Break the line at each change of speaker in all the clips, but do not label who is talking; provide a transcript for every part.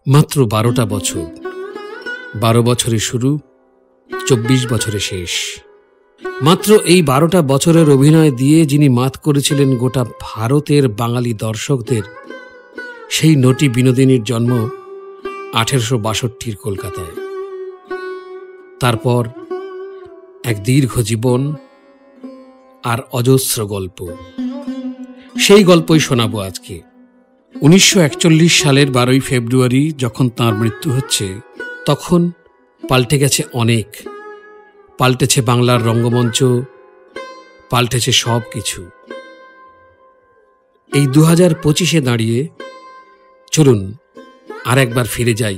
মাত্র 12টা বছর, 12 বছরে শুরু, 24 বছরে শেষ। মাত্র এই 12টা বছরের অভিনয় দিয়ে যিনি মাত করেছিলেন গোটা ভারতের বাঙালি দর্শকদের, সেই নটি বিনোদিনীর জন্ম 1862 কলকাতায়। তারপর এক দীর্ঘ জীবন আর অজস্র গল্প। সেই গল্পই শোনাবো আজকে। 1941 সালের 12ই ফেব্রুয়ারি যখন তাঁর মৃত্যু হচ্ছে, তখন পাল্টে গেছে অনেক। পাল্টেছে বাংলার রঙ্গমঞ্চ, পাল্টেছে সব কিছু। এই 2025-এ দাঁড়িয়ে চলুন আর একবার ফিরে যাই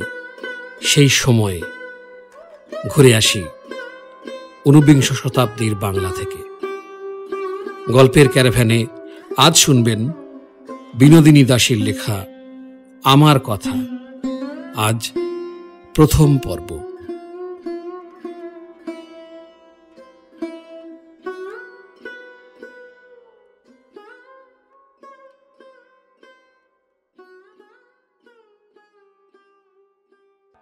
সেই সময়ে, ঘুরে আসি 19বিংশ শতাব্দীর বাংলা থেকে। গল্পের ক্যারাভ্যানে আজ শুনবেন বিনোদিনী দাসীর লেখা আমার কথা। আজ প্রথম পর্ব।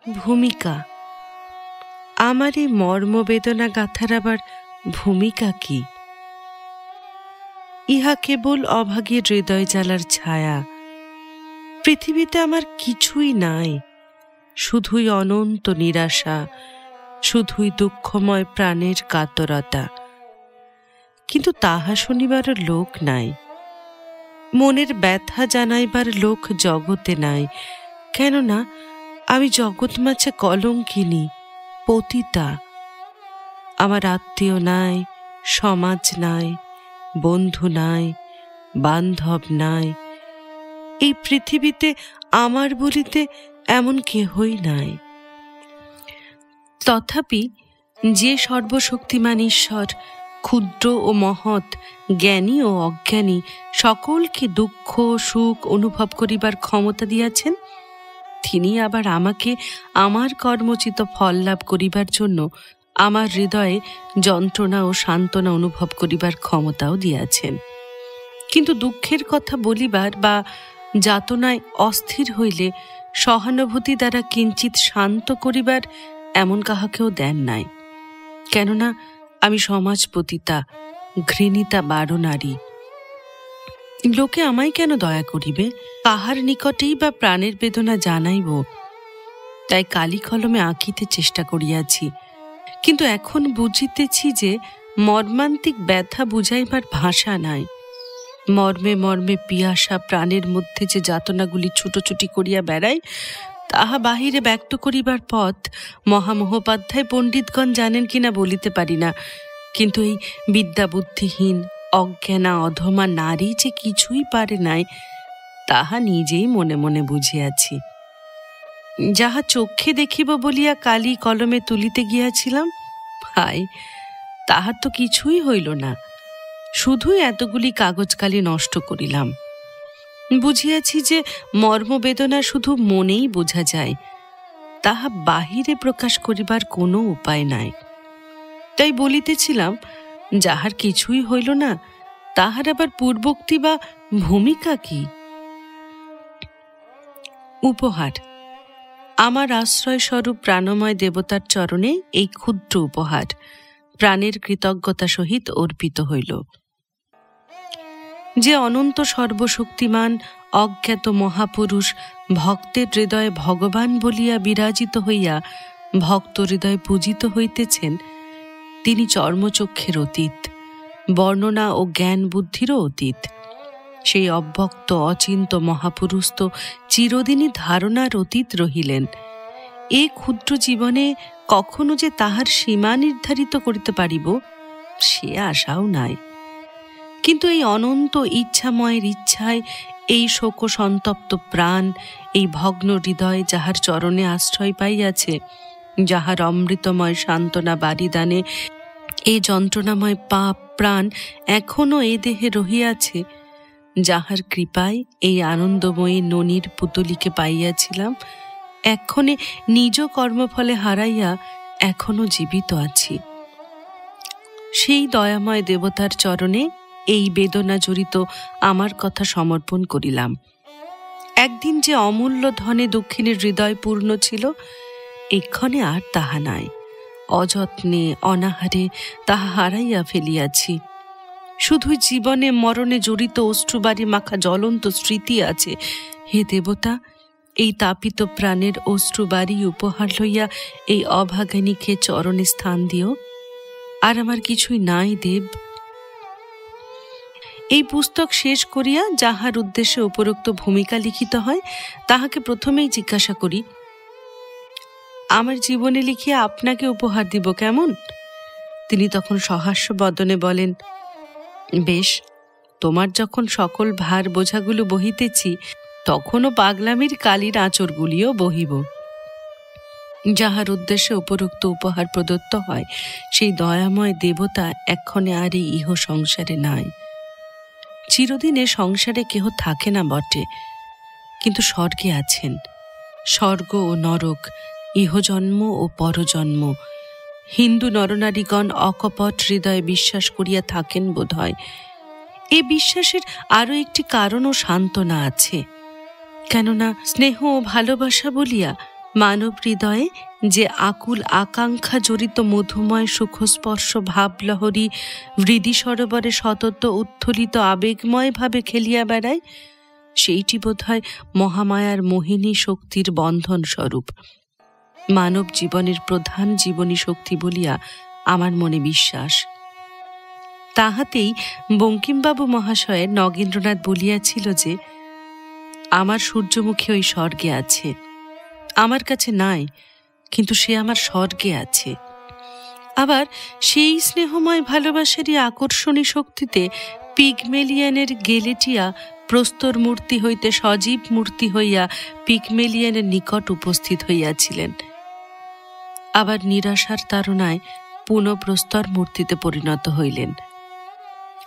ভূমিকা। আমার এই মর্মবেদনা গাথার আবার ভূমিকা কি? ইহা কেবল অভাগীর হৃদয় জ্বালার ছায়া। পৃথিবীতে আমার কিছুই নাই, শুধুই অনন্ত নিরাশা, শুধুই দুঃখময় প্রাণের কাতরতা। কিন্তু তাহা শুনিবার লোক নাই, মনের ব্যথা জানাইবার লোক জগতে নাই। কেননা আমি জগৎ মাঝে কলঙ্কিনী, পতিতা। আমার আত্মীয় নাই, সমাজ নাই, বন্ধু নাই, বান্ধব নাই। এই পৃথিবীতে আমার বলিতে এমন কেহই নাই। তথাপি যে সর্বশক্তিমান ঈশ্বর ক্ষুদ্র ও মহৎ, জ্ঞানী ও অজ্ঞানী সকলকে দুঃখ সুখ অনুভব করিবার ক্ষমতা দিয়াছেন, তিনি আবার আমাকে আমার কর্মচিত ফল লাভ করিবার জন্য আমার হৃদয়ে যন্ত্রণা ও সান্ত্বনা অনুভব করিবার ক্ষমতাও দিয়াছেন। কিন্তু দুঃখের কথা বলিবার বা যাতনায় অস্থির হইলে সহানুভূতি দ্বারা কিঞ্চিত শান্ত করিবার এমন কাহাকেও দেন নাই। কেননা আমি সমাজপতিতা, ঘৃণিতা বারো নারী। লোকে আমায় কেন দয়া করিবে? কাহার নিকটেই বা প্রাণের বেদনা জানাইব? তাই কালি কলমে আঁকিতে চেষ্টা করিয়াছি। কিন্তু এখন বুঝিতেছি যে মর্মান্তিক ব্যথা বুঝাইবার ভাষা নাই। মর্মে মর্মে পিয়াসা প্রাণের মধ্যে যে যাতনাগুলি ছুটোছুটি করিয়া বেড়ায়, তাহা বাহিরে ব্যক্ত করিবার পথ মহামহোপাধ্যায় পণ্ডিতগণ জানেন কিনা বলিতে পারি না। কিন্তু এই বিদ্যাবুদ্ধিহীন অজ্ঞানা অধমা নারী যে কিছুই পারে নাই, তাহা নিজেই মনে মনে বুঝিয়াছি। যাহা চক্ষে দেখিব বলিয়া কালি কলমে তুলিতে গিয়াছিলাম, ভাই, তাহার তো কিছুই হইল না। শুধুই এতগুলি কাগজ কালি নষ্ট করিলাম। বুঝিয়াছি যে মর্মবেদনা শুধু মনেই বোঝা যায়, তাহা বাহিরে প্রকাশ করিবার কোনো উপায় নাই। তাই বলিতেছিলাম, যাহার কিছুই হইল না, তাহার আবার পূর্বোক্তি বা ভূমিকা কি? উপহার। আমার আশ্রয় স্বরূপ প্রাণময় দেবতার চরণে এই ক্ষুদ্র উপহার প্রাণের কৃতজ্ঞতা সহিত অর্পিত হইল। যে অনন্ত সর্বশক্তিমান অজ্ঞাত মহাপুরুষ ভক্তের হৃদয়ে ভগবান বলিয়া বিরাজিত হইয়া ভক্ত হৃদয়ে পূজিত হইতেছেন, তিনি চর্মচক্ষের অতীত, বর্ণনা ও জ্ঞান বুদ্ধিরও অতীত। সেই অব্যক্ত অচিন্ত মহাপুরুষ তো চিরদিনই ধারণার অতীত রহিলেন। এ ক্ষুদ্র জীবনে কখনো যে তাহার সীমা নির্ধারিত করিতে পারিব, সে আশাও নাই। কিন্তু এই অনন্ত ইচ্ছাময়ের ইচ্ছায় এই শোক সন্তপ্ত প্রাণ, এই ভগ্ন হৃদয় যাহার চরণে আশ্রয় পাইয়াছে, যাহার অমৃতময় সান্ত্বনা বারিদানে এই যন্ত্রণাময় পাপ প্রাণ এখনো এ দেহে রহিয়াছে, যাহার কৃপায় এই আনন্দময়ী ননির পুতলিকে পাইয়াছিলাম, এক্ষণে নিজ কর্মফলে হারাইয়া এখনো জীবিত আছি, সেই দয়াময় দেবতার চরণে এই বেদনা জড়িত আমার কথা সমর্পণ করিলাম। একদিন যে অমূল্য ধনে দুঃখিনীর হৃদয় পূর্ণ ছিল, এক্ষণে আর তাহা নাই। অযত্নে অনাহারে তাহা হারাইয়া ফেলিয়াছি। শুধুই জীবনে মরণে জড়িত অশ্রুবারি মাখা জ্বলন্ত স্মৃতি আছে। হে দেবতা, এই তাপিত প্রাণের অশ্রুবারি উপহার লইয়া এই অভাগিনীকে চরণে স্থান দিও। আর আমার কিছুই নাই দেব। এই পুস্তক শেষ করিয়া যাহার উদ্দেশ্যে উপরোক্ত ভূমিকা লিখিত হয়, তাহাকে প্রথমেই জিজ্ঞাসা করি, আমার জীবনে লিখিয়া আপনাকে উপহার দিব কেমন? তিনি তখন সহাস্য বদনে বলেন, বেশ, তোমার যখন সকল ভার বোঝাগুলো বহিতেছি, তখনও পাগলামির কালির আঁচড়গুলিও বহিব। যাহার উদ্দেশ্যে উপরোক্ত উপহার প্রদত্ত হয়, সেই দয়াময় দেবতা এক্ষণে আর এই ইহ সংসারে নাই। চিরদিনে সংসারে কেহ থাকে না বটে, কিন্তু স্বর্গে আছেন। স্বর্গ ও নরক, ইহজন্ম ও পরজন্ম হিন্দু নরনারীগণ অকপট হৃদয়ে বিশ্বাস করিয়া থাকেন বোধ হয়। এ বিশ্বাসের আরও একটি কারণ ও সান্ত্বনা আছে। কেননা স্নেহ ও ভালোবাসা বলিয়া মানব হৃদয়ে যে আকুল আকাঙ্ক্ষা জড়িত মধুময় সুখস্পর্শ ভাবলহরী হৃদি সরোবরে সতত উত্থলিত আবেগময় ভাবে খেলিয়া বেড়ায়, সেইটি বোধহয় মহামায়ার মোহিনী শক্তির বন্ধন স্বরূপ। মানব জীবনের প্রধান জীবনী শক্তি বলিয়া আমার মনে বিশ্বাস। তাহাতেই বঙ্কিমবাবু মহাশয়ের নগেন্দ্রনাথ বলিয়াছিল যে, আমার সূর্যমুখী ওই স্বর্গে আছে। আমার কাছে নাই, কিন্তু সে আমার স্বর্গে আছে। আবার সেই স্নেহময় ভালোবাসারই আকর্ষণী শক্তিতে পিগমেলিয়ানের গেলেটিয়া প্রস্তর মূর্তি হইতে সজীব মূর্তি হইয়া পিগমেলিয়ানের নিকট উপস্থিত হইয়াছিলেন। আবার নিরাশার তাড়নায় পুনঃপ্রস্তর মূর্তিতে পরিণত হইলেন।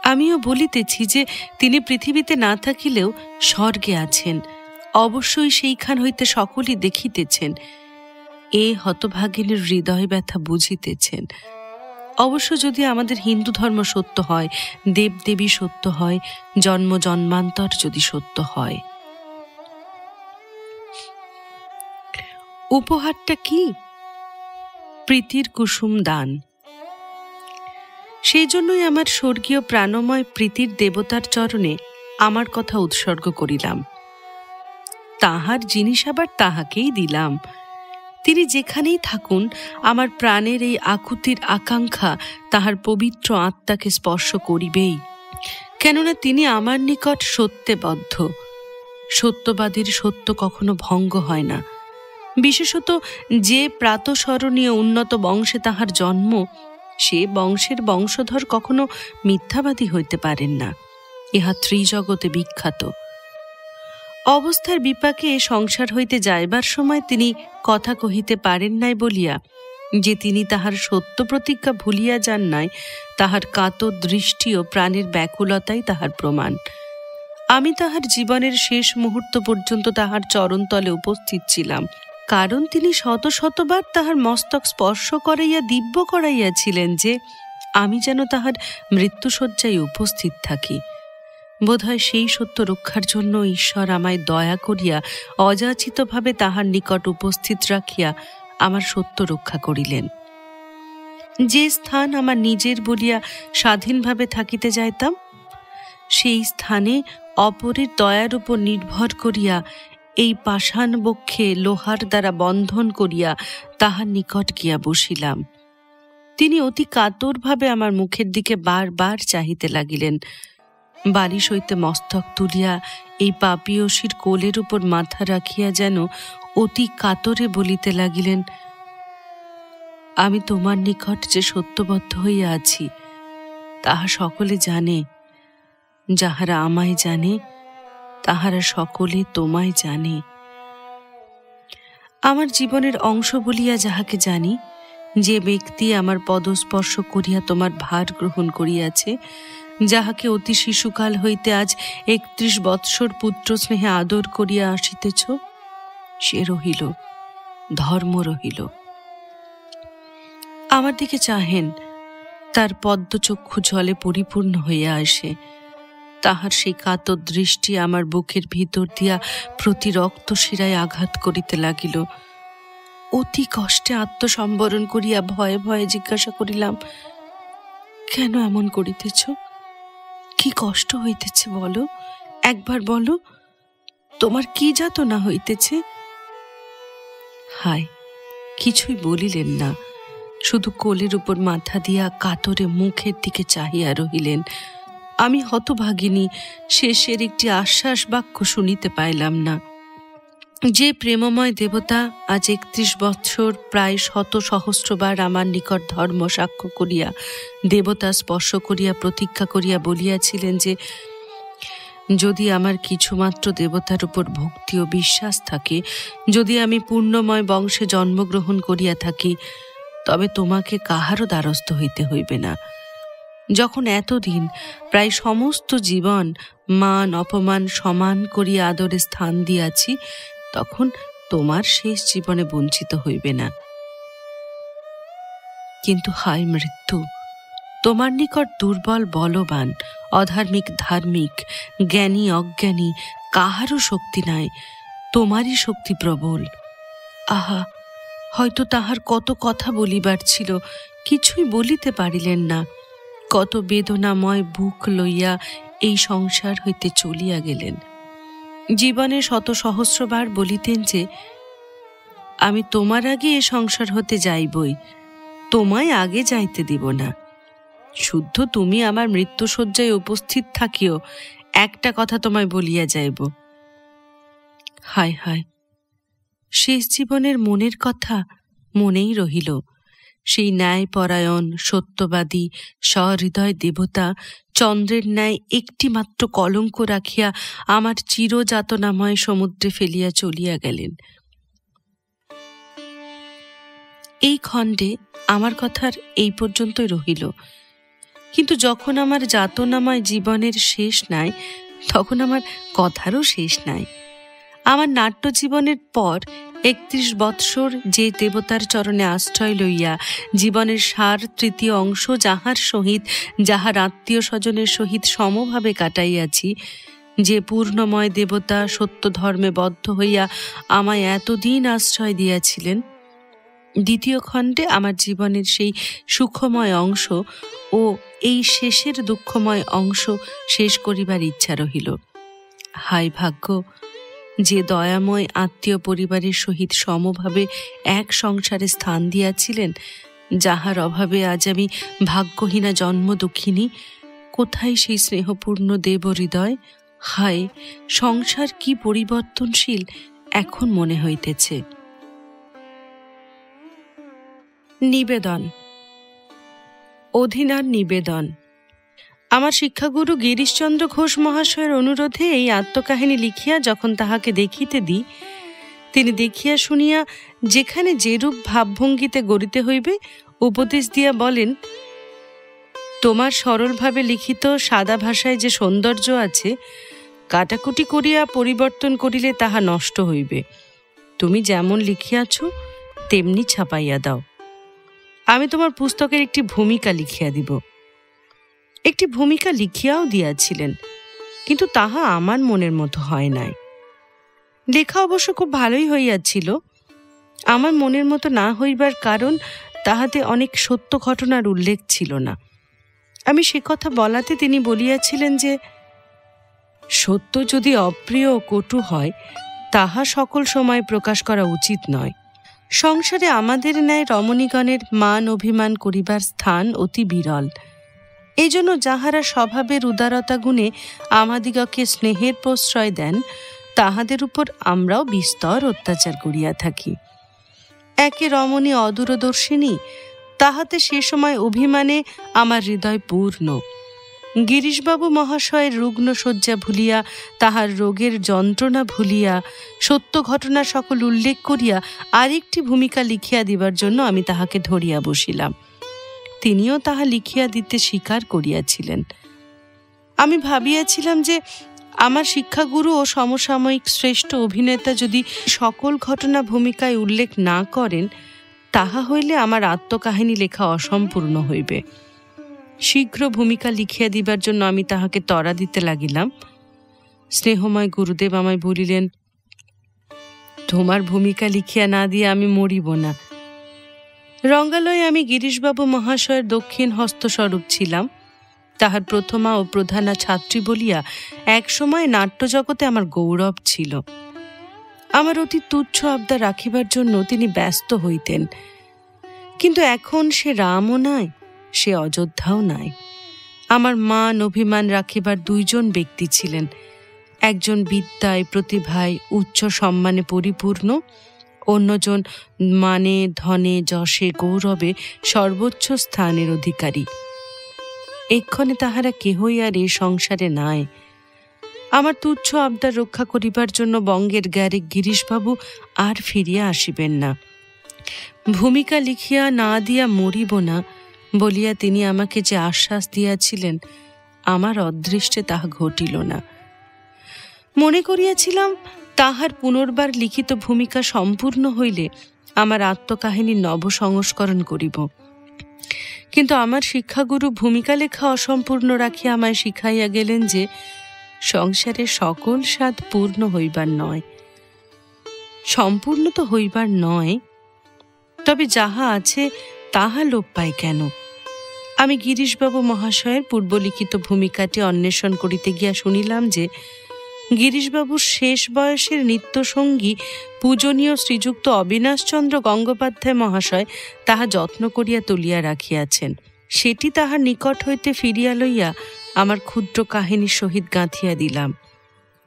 আমিও বলিতেছি যে তিনি পৃথিবীতে না থাকিলেও স্বর্গে আছেন, অবশ্যই সেইখান হইতে সকলেই দেখিতেছেন। এ হতভাগিনীর হৃদয় ব্যথা বুঝিতেছেন। অবশ্য যদি আমাদের হিন্দু ধর্ম সত্য হয়, দেবদেবী সত্য হয়, জন্ম জন্মান্তর যদি সত্য হয়। উপহারটা কি? প্রীতির কুসুম দান। সেই জন্যই আমার স্বর্গীয় প্রাণময় প্রীতির দেবতার চরণে আমার কথা উৎসর্গ করিলাম। তাহার জিনিস আবার তাহাকেই দিলাম। তিনি যেখানেই থাকুন, আমার প্রাণের এই আকুতির আকাঙ্ক্ষা তাহার পবিত্র আত্মাকে স্পর্শ করিবেই। কেননা তিনি আমার নিকট সত্যবদ্ধ। সত্যবাদীর সত্য কখনো ভঙ্গ হয় না। বিশেষত যে প্রাতঃস্মরণীয় উন্নত বংশে তাহার জন্ম, সে বংশের বংশধর কখনো মিথ্যাবাদী হইতে পারেন না। ইহা ত্রিজগতে বিখ্যাত। অবস্থার বিপাকে সংসার হইতে যাইবার সময় তিনি কথা কহিতে পারেন নাই বলিয়া যে তিনি তাহার সত্য প্রতিজ্ঞা ভুলিয়া যান নাই, তাহার কাতর দৃষ্টি ও প্রাণের ব্যাকুলতাই তাহার প্রমাণ। আমি তাহার জীবনের শেষ মুহূর্ত পর্যন্ত তাহার চরণতলে উপস্থিত ছিলাম, কারণ তিনি শত শতবার তাহার মস্তক স্পর্শ করাইয়া দিব্য করাইয়াছিলেন যে আমি যেন তাহার মৃত্যুশয্যায় উপস্থিত থাকি। বোধহয় সেই সত্য রক্ষার জন্য ঈশ্বর আমায় দয়া করিয়া অযাচিতভাবে তাহার নিকট উপস্থিত রাখিয়া আমার সত্য রক্ষা করিলেন। যে স্থান আমার নিজের বলিয়া স্বাধীনভাবে থাকিতে যাইতাম, সেই স্থানে অপরের দয়ার উপর নির্ভর করিয়া এই পাষাণ বক্ষে লোহার দ্বারা বন্ধন করিয়া তাহার নিকট গিয়া বসিলাম। তিনি অতি কাতরভাবে আমার মুখের দিকে বারবার চাহিতে লাগিলেন। বালিশ হইতে মস্তক তুলিয়া এই পাপীয়সীর কোলের উপর মাথা রাখিয়া যেন অতি কাতরে বলিতে লাগিলেন, আমি তোমার নিকট যে সত্যবদ্ধ হইয়া আছি, তাহা সকলে জানে। যাহারা আমায় জানে, তাহারা সকলে তোমায় জানে। আমার জীবনের অংশ বলিয়া যাহাকে জানি, যে ব্যক্তি আমার পদস্পর্শ করিয়া তোমার ভার গ্রহণ করিয়াছে, যাহাকে অতি শিশুকাল হইতে আজ 31 বৎসর পুত্র স্নেহে আদর করিয়া আসিতেছ, সে রহিল, ধর্ম রহিল। আমার দিকে চাহেন, তার পদ্মচক্ষু জলে পরিপূর্ণ হইয়া আসে। তাহার সেই কাতর দৃষ্টি আমার বুকের ভিতর দিয়া প্রতি রক্তশিরায় আঘাত করিতে লাগিল। অতি কষ্টে আত্মসম্বরণ করিয়া ভয়ে ভয়ে জিজ্ঞাসা করিলাম, কেন এমন করিতেছ? কি কষ্ট হইতেছে বলো, একবার বলো, তোমার কি যাতনা হইতেছে? হায়, কিছুই বলিলেন না, শুধু কোলের উপর মাথা দিয়া কাতরে মুখের দিকে চাহিয়া রহিলেন। আমি হতভাগিনী, শেষের একটি আশ্বাস বাক্য শুনিতে পাইলাম না। যে প্রেমময় দেবতা আজ 31 বৎসর প্রায় 100 সহস্রবার আমার নিকট ধর্ম সাক্ষ্য করিয়া, দেবতা স্পর্শ করিয়া প্রতিজ্ঞা করিয়া বলিয়াছিলেন যে যদি আমার কিছুমাত্র দেবতার উপর ভক্তি ও বিশ্বাস থাকে, যদি আমি পূর্ণময় বংশে জন্মগ্রহণ করিয়া থাকি, তবে তোমাকে কাহারও দ্বারস্থ হইতে হইবে না। যখন এতদিন প্রায় সমস্ত জীবন মান অপমান সমান করিয়া আদরে স্থান দিয়াছি, তখন তোমার শেষ জীবনে বঞ্চিত হইবে না। কিন্তু হায় মৃত্যু, তোমার নিকট দুর্বল বলবান, অধার্মিক ধার্মিক, জ্ঞানী অজ্ঞানী কাহারও শক্তি নাই, তোমারই শক্তি প্রবল। আহা, হয়তো তাহার কত কথা বলিবার ছিল, কিছুই বলিতে পারিলেন না। কত বেদনাময় বুক লইয়া এই সংসার হইতে চলিয়া গেলেন। জীবনে 100 সহস্রবার বলিতেন যে আমি তোমার আগে এ সংসার হতে যাইবই, তোমায় আগে যাইতে দিব না। শুদ্ধ তুমি আমার মৃত্যুশয্যায় উপস্থিত থাকিও, একটা কথা তোমায় বলিয়া যাইব। হায় হায়, শেষ জীবনের মনের কথা মনেই রহিল। সেই ন্যায়পরায়ণ সত্যবাদী সহৃদয় দেবতা চন্দ্রের ন্যায় একটি মাত্র কলঙ্ক রাখিয়া আমার চিরযাতনাময় সমুদ্রে ফেলিয়া চলিয়া গেলেন। এই খণ্ডে আমার কথার এই পর্যন্তই রহিল। কিন্তু যখন আমার যাতনাময় জীবনের শেষ নাই, তখন আমার কথারও শেষ নাই। আমার নাট্য জীবনের পর 31 বৎসর যে দেবতার চরণে আশ্রয় লইয়া জীবনের সার তৃতীয় অংশ যাহার সহিত, যাহার আত্মীয় স্বজনের সহিত সমভাবে কাটাইয়াছি, যে পূর্ণময় দেবতা সত্য ধর্মে বদ্ধ হইয়া আমায় এতদিন আশ্রয় দিয়াছিলেন, দ্বিতীয় খণ্ডে আমার জীবনের সেই সুখময় অংশ ও এই শেষের দুঃখময় অংশ শেষ করিবার ইচ্ছা রহিল। হায় ভাগ্য, যে দয়াময় আত্মীয় পরিবারের সহিত সমভাবে এক সংসারে স্থান দিয়াছিলেন, যাহার অভাবে আজ আমি ভাগ্যহীনা জন্ম দুঃখিনী, কোথায় সেই স্নেহপূর্ণ দেব হৃদয়? হায়, সংসার কি পরিবর্তনশীল এখন মনে হইতেছে। নিবেদন। অধীনার নিবেদন। আমার শিক্ষাগুরু গিরিশচন্দ্র ঘোষ মহাশয়ের অনুরোধে এই আত্মকাহিনী লিখিয়া যখন তাহাকে দেখিতে দিই, তিনি দেখিয়া শুনিয়া যেখানে যেরূপ ভাবভঙ্গিতে গড়িতে হইবে উপদেশ দিয়া বলেন, তোমার সরলভাবে লিখিত সাদা ভাষায় যে সৌন্দর্য আছে, কাটাকুটি করিয়া পরিবর্তন করিলে তাহা নষ্ট হইবে। তুমি যেমন লিখিয়াছ তেমনি ছাপাইয়া দাও। আমি তোমার পুস্তকের একটি ভূমিকা লিখিয়া দিব। একটি ভূমিকা লিখিয়াও দিয়াছিলেন, কিন্তু তাহা আমার মনের মতো হয় নাই। লেখা অবশ্য খুব ভালোই হইয়াছিল। আমার মনের মতো না হইবার কারণ তাহাতে অনেক সত্য ঘটনার উল্লেখ ছিল না। আমি সে কথা বলাতে তিনি বলিয়াছিলেন যে সত্য যদি অপ্রিয় ও কটু হয়, তাহা সকল সময় প্রকাশ করা উচিত নয়। সংসারে আমাদের ন্যায় রমণীগণের মান অভিমান করিবার স্থান অতি বিরল। এই জন্য যাহারা স্বভাবের উদারতা গুণে আমাদিগকে স্নেহের প্রশ্রয় দেন, তাহাদের উপর আমরাও বিস্তর অত্যাচার করিয়া থাকি। একে রমণী অদূরদর্শিনী, তাহাতে সে সময় অভিমানে আমার হৃদয় পূর্ণ। গিরিশবাবু মহাশয়ের রুগ্ন শয্যা ভুলিয়া, তাহার রোগের যন্ত্রণা ভুলিয়া, সত্য ঘটনা সকল উল্লেখ করিয়া আরেকটি ভূমিকা লিখিয়া দিবার জন্য আমি তাহাকে ধরিয়া বসিলাম। তিনিও তাহা লিখিয়া দিতে স্বীকার করিয়াছিলেন। আমি ভাবিয়াছিলাম যে আমার শিক্ষাগুরু ও সমসাময়িক শ্রেষ্ঠ অভিনেতা যদি সকল ঘটনা ভূমিকায় উল্লেখ না করেন, তাহা হইলে আমার আত্মকাহিনী লেখা অসম্পূর্ণ হইবে। শীঘ্র ভূমিকা লিখিয়া দিবার জন্য আমি তাহাকে তরা দিতে লাগিলাম। স্নেহময় গুরুদেব আমায় বলিলেন, তোমার ভূমিকা লিখিয়া না দিয়ে আমি মরিব না। রঙ্গালয়ে আমি গিরিশবাবু মহাশয়ের দক্ষিণ হস্তস্বরূপ ছিলাম। তাহার প্রথমা ও প্রধানা ছাত্রী বলিয়া একসময় নাট্যজগতে আমার গৌরব ছিল। আমার অতি তুচ্ছ আবদার রাখিবার জন্য তিনি ব্যস্ত হইতেন, কিন্তু এখন সে রামও নাই, সে অযোধ্যাও নাই। আমার মান অভিমান রাখিবার দুইজন ব্যক্তি ছিলেন, একজন বিদ্যায় প্রতিভায় উচ্চ সম্মানে পরিপূর্ণ, অন্যজন মানে ধনে যশে গৌরবে সর্বোচ্চ স্থানের অধিকারী। এক্ষণে তাহারা কেহই আর এ সংসারে নাই। আমার তুচ্ছ আবদার রক্ষা করিবার জন্য বঙ্গের গ্যারে গিরিশবাবু আর ফিরিয়া আসিবেন না। ভূমিকা লিখিয়া না দিয়া মরিব না বলিয়া তিনি আমাকে যে আশ্বাস দিয়াছিলেন, আমার অদৃষ্টে তাহা ঘটিল না। মনে করিয়াছিলাম তাহার পুনর্বার লিখিত ভূমিকা সম্পূর্ণ হইলে আমার আত্মকাহিনী নবসংস্করণ করিব। কিন্তু আমার শিক্ষাগুরু ভূমিকা লেখা অসম্পূর্ণ রাখিয়া আমায় শিখাইয়া গেলেন যে সংসারে সকল স্বাদ পূর্ণ হইবার নয়, সম্পূর্ণ তো হইবার নয়, তবে যাহা আছে তাহা লোপ পায় কেন। আমি গিরিশবাবু মহাশয়ের পূর্বলিখিত ভূমিকাটি অন্বেষণ করিতে গিয়া শুনিলাম যে গিরিশবাবুর শেষ বয়সের নিত্যসঙ্গী পূজনীয় শ্রীযুক্ত অবিনাশচন্দ্র গঙ্গোপাধ্যায় মহাশয় তাহা যত্ন করিয়া তুলিয়া রাখিয়াছেন। সেটি তাহার নিকট হইতে ফিরিয়া লইয়া আমার ক্ষুদ্র কাহিনীর সহিত গাঁথিয়া দিলাম।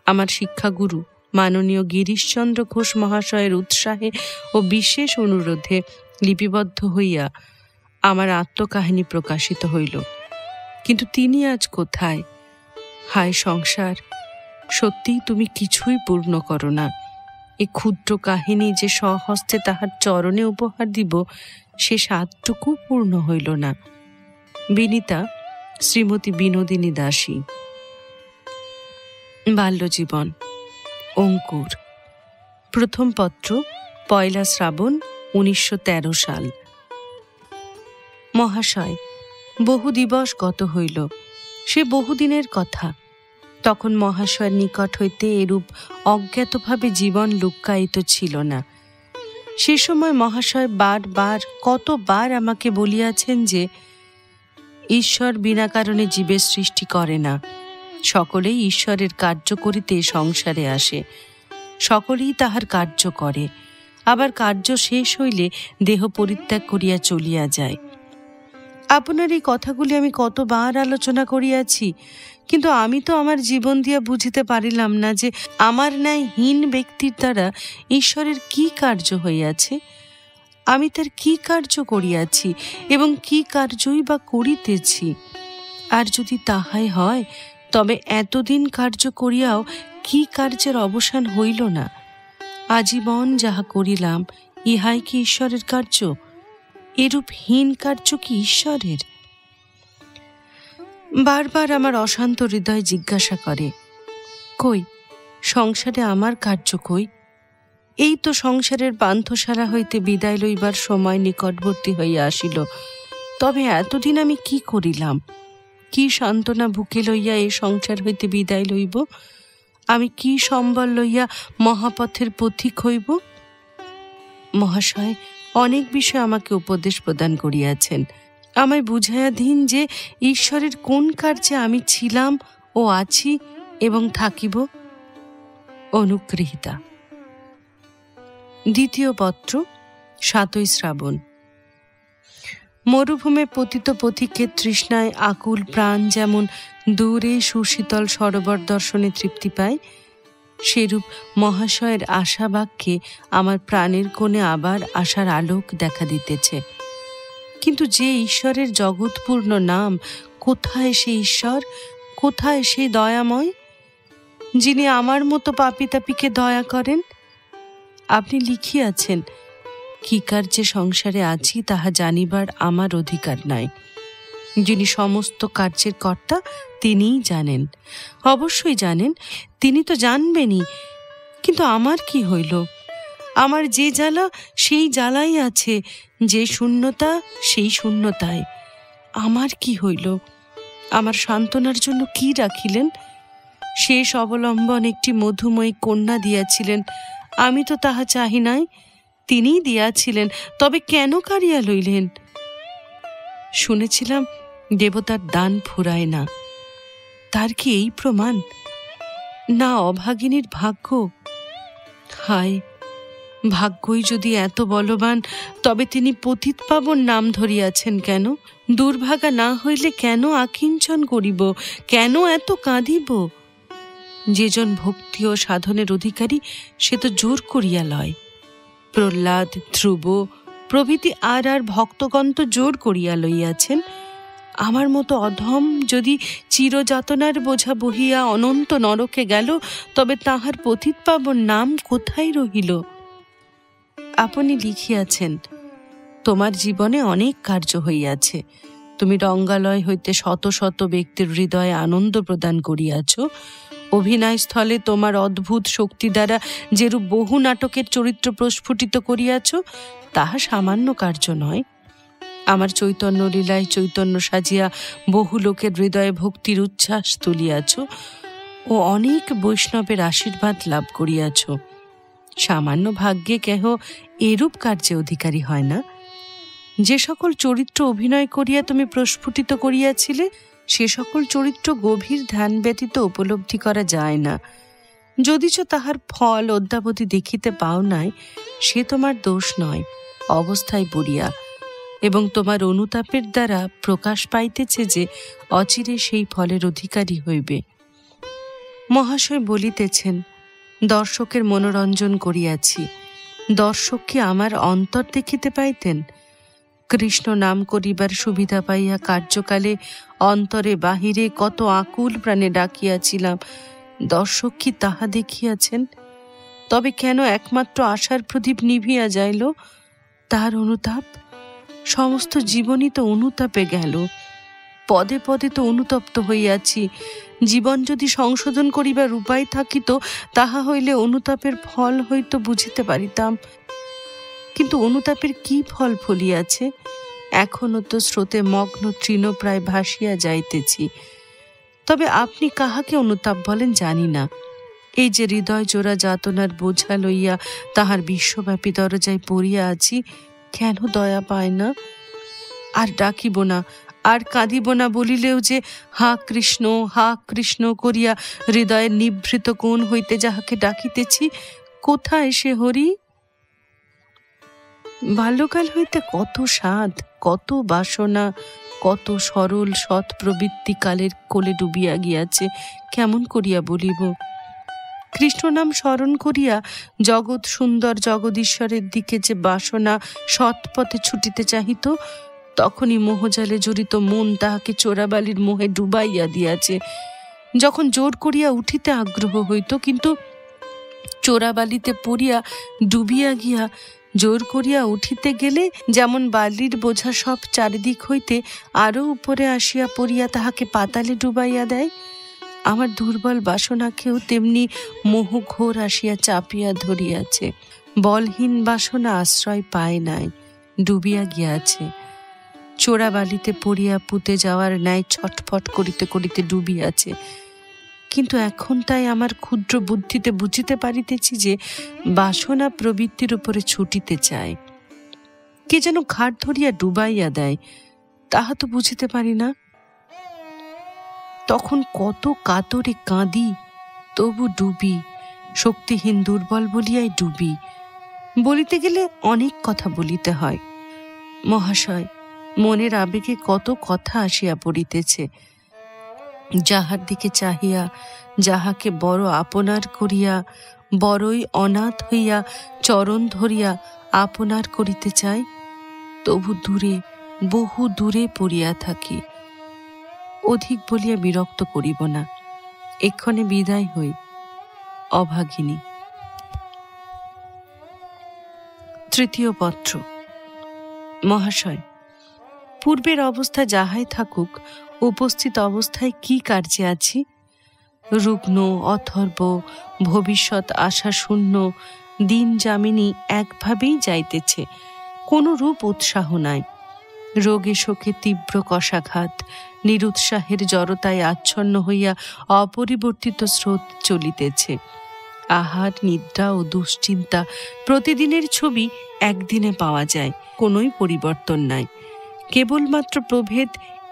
আমার শিক্ষাগুরু মাননীয় গিরিশচন্দ্র ঘোষ মহাশয়ের উৎসাহে ও বিশেষ অনুরোধে লিপিবদ্ধ হইয়া আমার আত্মকাহিনী প্রকাশিত হইল। কিন্তু তিনি আজ কোথায়? হায় সংসার, সত্যিই তুমি কিছুই পূর্ণ করো না। এ ক্ষুদ্র কাহিনী যে স্বহস্তে তাহার চরণে উপহার দিব, সে স্বাদটুকু পূর্ণ হইল না। বিনীতা, শ্রীমতী বিনোদিনী দাসী। বাল্যজীবন। অঙ্কুর। প্রথম পত্র, 1 শ্রাবণ 1913 সাল। মহাশয়, বহু দিবস গত হইল, সে বহুদিনের কথা। তখন মহাশয়ের নিকট হইতে এরূপ অজ্ঞাতভাবে জীবন লুক্কায়িত ছিল না। সে সময় মহাশয় বারবার কতবার আমাকে বলিয়াছেন যে ঈশ্বর বিনা কারণে জীবের সৃষ্টি করে না, সকলেই ঈশ্বরের কার্য করিতে সংসারে আসে, সকলেই তাহার কার্য করে, আবার কার্য শেষ হইলে দেহ পরিত্যাগ করিয়া চলিয়া যায়। আপনার এই কথাগুলি আমি কতবার আলোচনা করিয়াছি, কিন্তু আমি তো আমার জীবন দিয়া বুঝিতে পারিলাম না যে আমার ন্যায় হীন ব্যক্তির দ্বারা ঈশ্বরের কি কার্য হইয়াছে, আমি তার কি কার্য করিয়াছি এবং কি কার্যই বা করিতেছি। আর যদি তাহাই হয়, তবে এতদিন কার্য করিয়াও কি কার্যের অবসান হইল না? আজীবন যাহা করিলাম, ইহাই কি ঈশ্বরের কার্য? এরূপ হীন কার্য কি ঈশ্বরের? বারবার আমার অশান্ত হৃদয় জিজ্ঞাসা করে, কই সংসারে আমার কার্য কই? এই তো সংসারের পান্থশালা হইতে বিদায় লইবার সময় নিকটবর্তী হইয়া আসিল, তবে এতদিন আমি কি করিলাম? কি সান্ত্বনা বুকে লইয়া এই সংসার হইতে বিদায় লইব? আমি কি সম্বল লইয়া মহাপথের পথিক হইব? মহাশয় অনেক বিষয় আমাকে উপদেশ প্রদান করিয়াছেন, আমায় বুঝাইয়া দিন যে ঈশ্বরের কোন কার্যে আমি ছিলাম ও আছি এবং থাকিব। অনুগৃহীতা। দ্বিতীয় পত্র, 7 শ্রাবণ। মরুভূমে পতিত পথিকের তৃষ্ণায় আকুল প্রাণ যেমন দূরে সুশীতল সরোবর দর্শনে তৃপ্তি পায়, সেরূপ মহাশয়ের আশা বাক্যে আমার প্রাণের কোণে আবার আশার আলোক দেখা দিতেছে। কিন্তু যে ঈশ্বরের জগৎপূর্ণ নাম, কোথায় সে ঈশ্বর? কোথায় সে দয়াময়, যিনি আমার মতো পাপীতাপীকে দয়া করেন? আপনি লিখিয়াছেন, কি কার্যে সংসারে আছি তাহা জানিবার আমার অধিকার নাই। যিনি সমস্ত কার্যের কর্তা, তিনিই জানেন। অবশ্যই জানেন, তিনি তো জানবেনই, কিন্তু আমার কি হইল? আমার যে জ্বালা সেই জ্বালাই আছে, যে শূন্যতা সেই শূন্যতায়। আমার কি হইল? আমার সান্ত্বনার জন্য কি রাখিলেন? শেষ অবলম্বন একটি মধুময়ী কন্যা দিয়াছিলেন, আমি তো তাহা চাহি নাই। তিনিই দিয়াছিলেন, তবে কেন কাড়িয়া লইলেন? শুনেছিলাম দেবতার দান ফুরায় না, তার কি এই প্রমাণ? না অভাগিনীর ভাগ্য? হায়, ভাগ্যই যদি এত বলবান, তবে তিনি পতিতপাবন নাম ধরিয়াছেন কেন? দুর্ভাগা না হইলে কেন আকিঞ্চন করিব? কেন এত কাঁদিব? যেজন ভক্তি ও সাধনের অধিকারী, সে তো জোর করিয়া লয়। প্রহ্লাদ, ধ্রুব প্রভৃতি আর ভক্তগণ তো জোর করিয়া লইয়াছেন। আমার মতো অধম যদি চিরযাতনার বোঝা বহিয়া অনন্ত নরকে গেল, তবে তাহার পতিতপাবন নাম কোথায় রহিল? আপনি লিখিয়াছেন, তোমার জীবনে অনেক কার্য হইয়াছে। তুমি রঙ্গালয় হইতে শত শত ব্যক্তির হৃদয়ে আনন্দ প্রদান করিয়াছ। অভিনয় স্থলে তোমার অদ্ভুত শক্তি দ্বারা যেরূপ বহু নাটকের চরিত্র প্রস্ফুটিত করিয়াছ, তাহা সামান্য কার্য নয়। আমার চৈতন্য লীলায় চৈতন্য সাজিয়া বহু লোকের হৃদয়ে ভক্তির উচ্ছ্বাস তুলিয়াছ ও অনেক বৈষ্ণবের আশীর্বাদ লাভ করিয়াছ। সামান্য ভাগ্যে কেহ এরূপ কার্যে অধিকারী হয় না। যে সকল চরিত্র অভিনয় করিয়া তুমি প্রস্ফুটিত করিয়াছিলে, সে সকল চরিত্র গভীর ধ্যান ব্যতীত উপলব্ধি করা যায় না। যদিচ তাহার ফল অদ্যাবধি দেখিতে পাও নাই, সে তোমার দোষ নয়, অবস্থায় পড়িয়া, এবং তোমার অনুতাপের দ্বারা প্রকাশ পাইতেছে যে অচিরে সেই ফলের অধিকারী হইবে। মহাশয় বলিতেছেন, দর্শকের মনোরঞ্জন করিয়াছি। দর্শক কি আমার অন্তর দেখিতে পাইতেন? কৃষ্ণ নাম করিবার সুবিধা পাইয়া কার্যকালে অন্তরে বাহিরে কত আকুল প্রাণে ডাকিয়াছিলাম, দর্শক কি তাহা দেখিয়াছেন? তবে কেন একমাত্র আশার প্রদীপ নিভিয়া যাইল? তার অনুতাপ, সমস্ত জীবনই তো অনুতাপে গেল। পদে পদে তো অনুতপ্ত হইয়াছি। জীবন যদি সংশোধন করিবার উপায় থাকিত, তাহা হইলে অনুতাপের ফল হইতো বুঝিতে পারিতাম। কিন্তু অনুতাপের কি ফল ফলিয়াছে? এখনো তো স্রোতে মগ্ন তৃণপ্রায় ভাসিয়া যাইতেছি। তবে আপনি কাহাকে অনুতাপ বলেন জানি না। এই যে হৃদয় জোড়া যাতনার বোঝা লইয়া তাহার বিশ্বব্যাপী দরজায় পড়িয়া আছি, কেন দয়া পায় না? আর ডাকিব না, আর কাঁদিব না বলিলেও যে হা কৃষ্ণ করিয়া হৃদয়ের নিভৃত কোণ হইতে যাহাকে ডাকিতেছি, কোথায় সে হরি? বাল্যকাল হইতে কত সাধ, কত বাসনা, কত সরল সৎ প্রবৃত্তি কালের কোলে ডুবিয়া গিয়াছে, কেমন করিয়া বলিব? কৃষ্ণ নাম স্মরণ করিয়া জগৎ সুন্দর জগদীশ্বরের দিকে যে বাসনা সৎপথে ছুটিতে চাহিত, তখনই মোহজালে জড়িত মন তাহাকে চোরাবালির মোহে ডুবাইয়া দিয়াছে। যখন জোর করিয়া উঠিতে আগ্রহ হইত, কিন্তু চোরাবালিতে পড়িয়া ডুবিয়া গিয়া জোর করিয়া উঠিতে গেলে যেমন বালির বোঝা সব চারিদিক হইতে আরো উপরে আসিয়া পড়িয়া তাহাকে পাতালে ডুবাইয়া দেয়, আমার দুর্বল বাসনাকেও তেমনি মোহ ঘোর আসিয়া চাপিয়া ধরিয়াছে। বলহীন বাসনা আশ্রয় পায় নাই, ডুবিয়া গিয়াছে। চোরাবালিতে পড়িয়া পুঁতে যাওয়ার ন্যায় ছটফট করিতে করিতে ডুবিয়াছে। কিন্তু এখন তাই আমার ক্ষুদ্র বুদ্ধিতে বুঝিতে পারিতেছি যে বাসনা প্রবৃত্তির উপরে ছুটিতে চায়, কে যেন ঘাট ধরিয়া ডুবাইয়া দেয়, তাহা তো বুঝিতে পারি না। তখন কত কাতরে কাঁদি, তবু ডুবি, শক্তিহীন দুর্বল বলিয়াই ডুবি। বলিতে গেলে অনেক কথা বলিতে হয়। মহাশয়, মনের আবেগে কত কথা আসিয়া পড়িতেছে। যাহার দিকে চাহিয়া, যাহাকে বড় আপনার করিয়া, বড়ই অনাথ হইয়া চরণ ধরিয়া আপনার করিতে চাই, তবু দূরে, বহু দূরে পড়িয়া থাকি। অধিক বলিয়া বিরক্ত করিব না, এক্ষণে বিদায় হই। অভাগিনী। তৃতীয় পত্র। মহাশয়, পূর্বের অবস্থা যাহাই থাকুক, উপস্থিত অবস্থায় কি কার্যে আছি? রুগ্ন, অথর্ব, ভবিষ্যৎ আশা শূন্য, দিন যামিনী একভাবেই যাইতেছে, কোনো রূপ উৎসাহ নাই। রোগে শোকে তীব্র কষাঘাত, নিরুৎসাহের জড়তায় আচ্ছন্ন হইয়া অপরিবর্তিত স্রোত চলিতেছে। আহার, নিদ্রা ও দুশ্চিন্তা প্রতিদিনের ছবি একদিনে পাওয়া যায়, কোনোই পরিবর্তন নাই। কেবলমাত্র প্রভেদ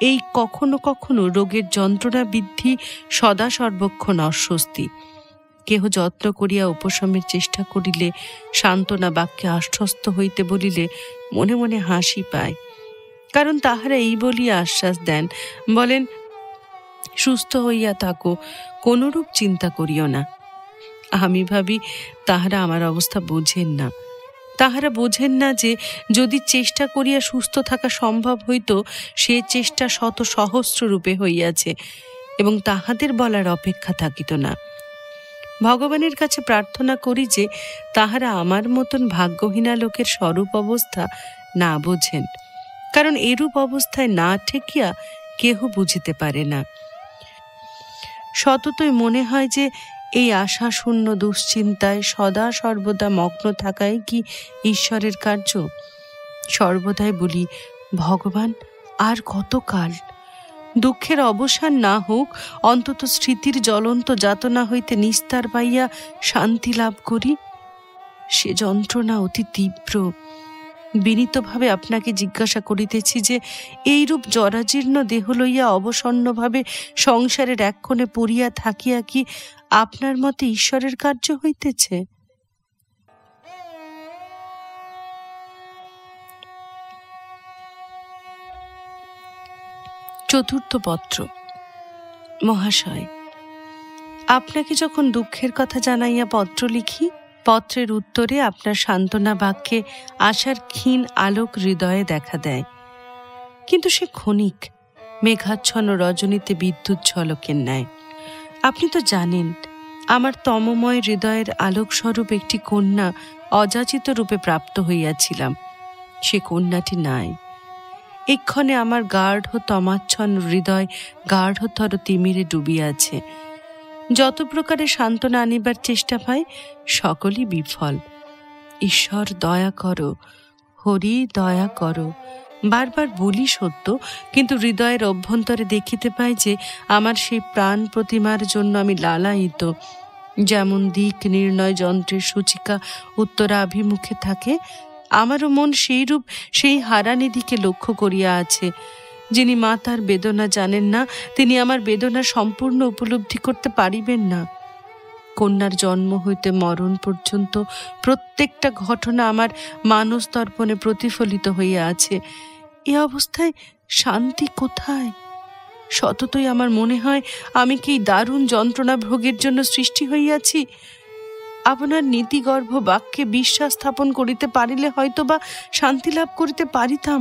এই কখনো কখনো রোগের যন্ত্রণা বৃদ্ধি, সদা সর্বক্ষণ অস্বস্তি। কেহ যত্ন করিয়া উপশমের চেষ্টা করিলে, সান্ত্বনা বাক্যে আশ্বস্ত হইতে বলিলে মনে মনে হাসি পায়, কারণ তাহারা এই বলিয়া আশ্বাস দেন, বলেন সুস্থ হইয়া থাকো, কোনরূপ চিন্তা করিও না। আমি ভাবি তাহারা আমার অবস্থা বোঝেন না। তাহারা বোঝেন না যে যদি চেষ্টা করিয়া সুস্থ থাকা সম্ভব হইত, সে চেষ্টা শত সহস্র রূপে হইয়াছে এবং তাহাদের বলার অপেক্ষা থাকিত না। ভগবানের কাছে প্রার্থনা করি যে তাহারা আমার মতন ভাগ্যহীনা লোকের স্বরূপ অবস্থা না বোঝেন, কারণ এরূপ অবস্থায় না ঠেকিয়া কেহ বুঝিতে পারে না। সততই মনে হয় যে এই আশাশূন্য দুশ্চিন্তায় সদা সর্বদা মগ্ন থাকাই কি ঈশ্বরের কার্য? সর্বদাই বলি, ভগবান আর কতকাল? দুঃখের অবসান না হোক, অন্তত স্মৃতির জ্বলন্ত যাতনা হইতে নিস্তার পাইয়া শান্তি লাভ করি। সে যন্ত্রণা অতি তীব্র। বিনীতভাবে আপনাকে জিজ্ঞাসা করিতেছি যে এইরূপ জরাজীর্ণ দেহ লইয়া অবসন্নভাবে সংসারের এক কোণে পড়িয়া থাকিয়া কি আপনার মতে ঈশ্বরের কার্য হইতেছে? চতুর্থ পত্র। মহাশয়, আপনাকে যখন দুঃখের কথা জানাইয়া পত্র লিখি, পত্রের উত্তরে আপনার সান্ত্বনা বাক্যে আশার ক্ষীণ আলোক হৃদয়ে দেখা দেয়, কিন্তু সে ক্ষণিক, মেঘাচ্ছন্ন রজনীতে বিদ্যুৎ ঝলকের ন্যায়। আপনি তো জানেন, আমার তমময় হৃদয়ের আলোকস্বরূপ একটি কন্যা অযাচিত রূপে প্রাপ্ত হইয়াছিলাম। সে কন্যাটি নাই। এক্ষণে আমার গাঢ় তমাচ্ছন্ন হৃদয় গাঢ়তর তিমিরে ডুবিয়াছে। যত প্রকারে সান্ত্বনা আনিবার চেষ্টা পাই, সকলই বিফল। ঈশ্বর দয়া করো, হরি দয়া করো, বারবার বলি সত্য, কিন্তু হৃদয়ের অভ্যন্তরে দেখিতে পাই যে আমার সেই প্রাণ প্রতিমার জন্য আমি লালায়িত। যেমন দিক নির্ণয় যন্ত্রের সূচিকা উত্তরাভিমুখে থাকে, আমারও মন সেইরূপ সেই হারানিধিকে লক্ষ্য করিয়া আছে। যিনি মাতার বেদনা জানেন না, তিনি আমার বেদনা সম্পূর্ণ উপলব্ধি করতে পারিবেন না। কন্যার জন্ম হইতে মরণ পর্যন্ত প্রত্যেকটা ঘটনা আমার মানস দর্পণে প্রতিফলিত হইয়া আছে। এ অবস্থায় শান্তি কোথায়? সততই আমার মনে হয় আমি কি দারুণ যন্ত্রণা ভোগের জন্য সৃষ্টি হইয়াছি। আপনার নীতিগর্ভ বাক্যে বিশ্বাস স্থাপন করিতে পারিলে হয়তো বা শান্তি লাভ করিতে পারিতাম,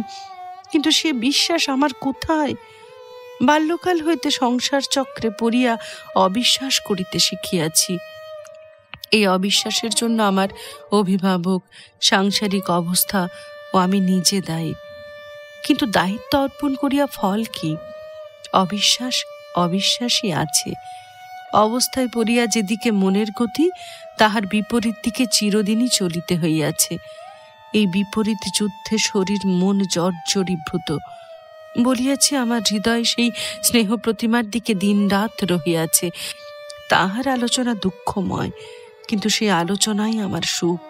কিন্তু সে বিশ্বাস আমার কোথায়? বাল্যকাল হইতে সংসার চক্রে পড়িয়া অবিশ্বাস করিতে শিখিয়াছি। এই অবিশ্বাসের জন্য আমার অভিভাবক, সাংসারিক অবস্থা ও আমি নিজে দায়ী। কিন্তু দায়িত্ব অর্পণ করিয়া ফল কি? অবিশ্বাস অবিশ্বাসই আছে। অবস্থায় পড়িয়া যেদিকে মনের গতি, তাহার বিপরীত দিকে চিরদিনই চলিতে হইয়াছে। এই বিপরীত যুদ্ধে শরীর মন জর্জরীভূত। বলিয়াছি, আমার হৃদয় সেই স্নেহ প্রতিমার দিকে দিন রাত রহিয়াছে। তাহার আলোচনা দুঃখময়, কিন্তু সেই আলোচনাই আমার সুখ।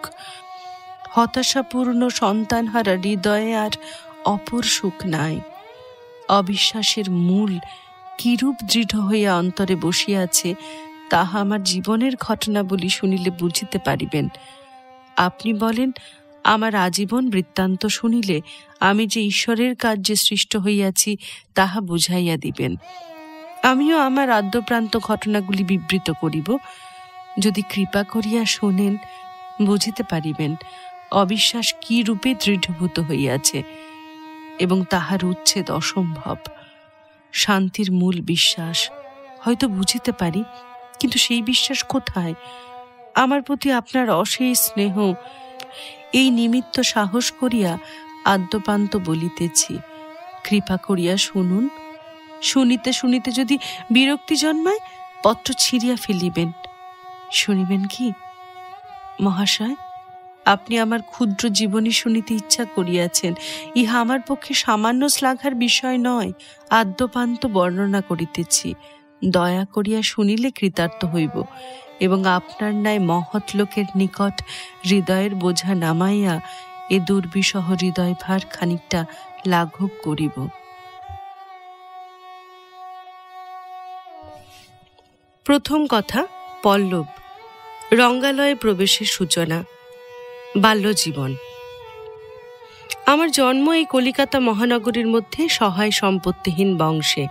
হতাশাপূর্ণ সন্তানহারা হৃদয়ে আর অপর সুখ নাই। অবিশ্বাসের মূল কিরূপ দৃঢ় হইয়া অন্তরে বসিয়াছে, তাহা আমার জীবনের ঘটনা বলি শুনিলে বুঝিতে পারিবেন। আপনি বলেন, আমার আজীবন বৃত্তান্ত শুনিলে আমি যে ঈশ্বরের কার্যে সৃষ্ট হইয়াছি তাহা বুঝাইয়া দিবেন। আমিও আমার আদ্যপ্রান্ত ঘটনাগুলি বিবৃত করিব। যদি কৃপা করিয়া শোনেন, বুঝিতে পারিবেন অবিশ্বাস কি রূপে দৃঢ়ভূত হইয়াছে এবং তাহার উচ্ছেদ অসম্ভব। শান্তির মূল বিশ্বাস হয়তো বুঝিতে পারি, কিন্তু সেই বিশ্বাস কোথায়? আমার প্রতি আপনার অশেষ স্নেহ, এই নিমিত্ত সাহস করিয়া আদ্যপান্ত বলিতেছি, কৃপা করিয়া শুনুন। শুনিতে শুনিতে যদি বিরক্তি জন্মায়, পত্র ছিঁড়িয়া ফেলিবেন। শুনিবেন কি মহাশয়? আপনি আমার ক্ষুদ্র জীবনী শুনিতে ইচ্ছা করিয়াছেন, ইহা আমার পক্ষে সামান্য শ্লাঘার বিষয় নয়, আদ্যপান্ত বর্ণনা করিতেছি। দয়া করিয়া শুনিলে কৃতার্থ হইব এবং আপনার ন্যায় মহৎ লোকের নিকট হৃদয়ের বোঝা নামাইয়া এ দুর্বিষহ হৃদয় ভার খানিকটা লাঘব করিব। প্রথম কথা, পল্লব। রঙ্গালয়ে প্রবেশের সূচনা। বাল্যজীবন। আমার জন্ম এই কলিকাতা মহানগরীর মধ্যে সহায় সম্পত্তিহীন বংশে।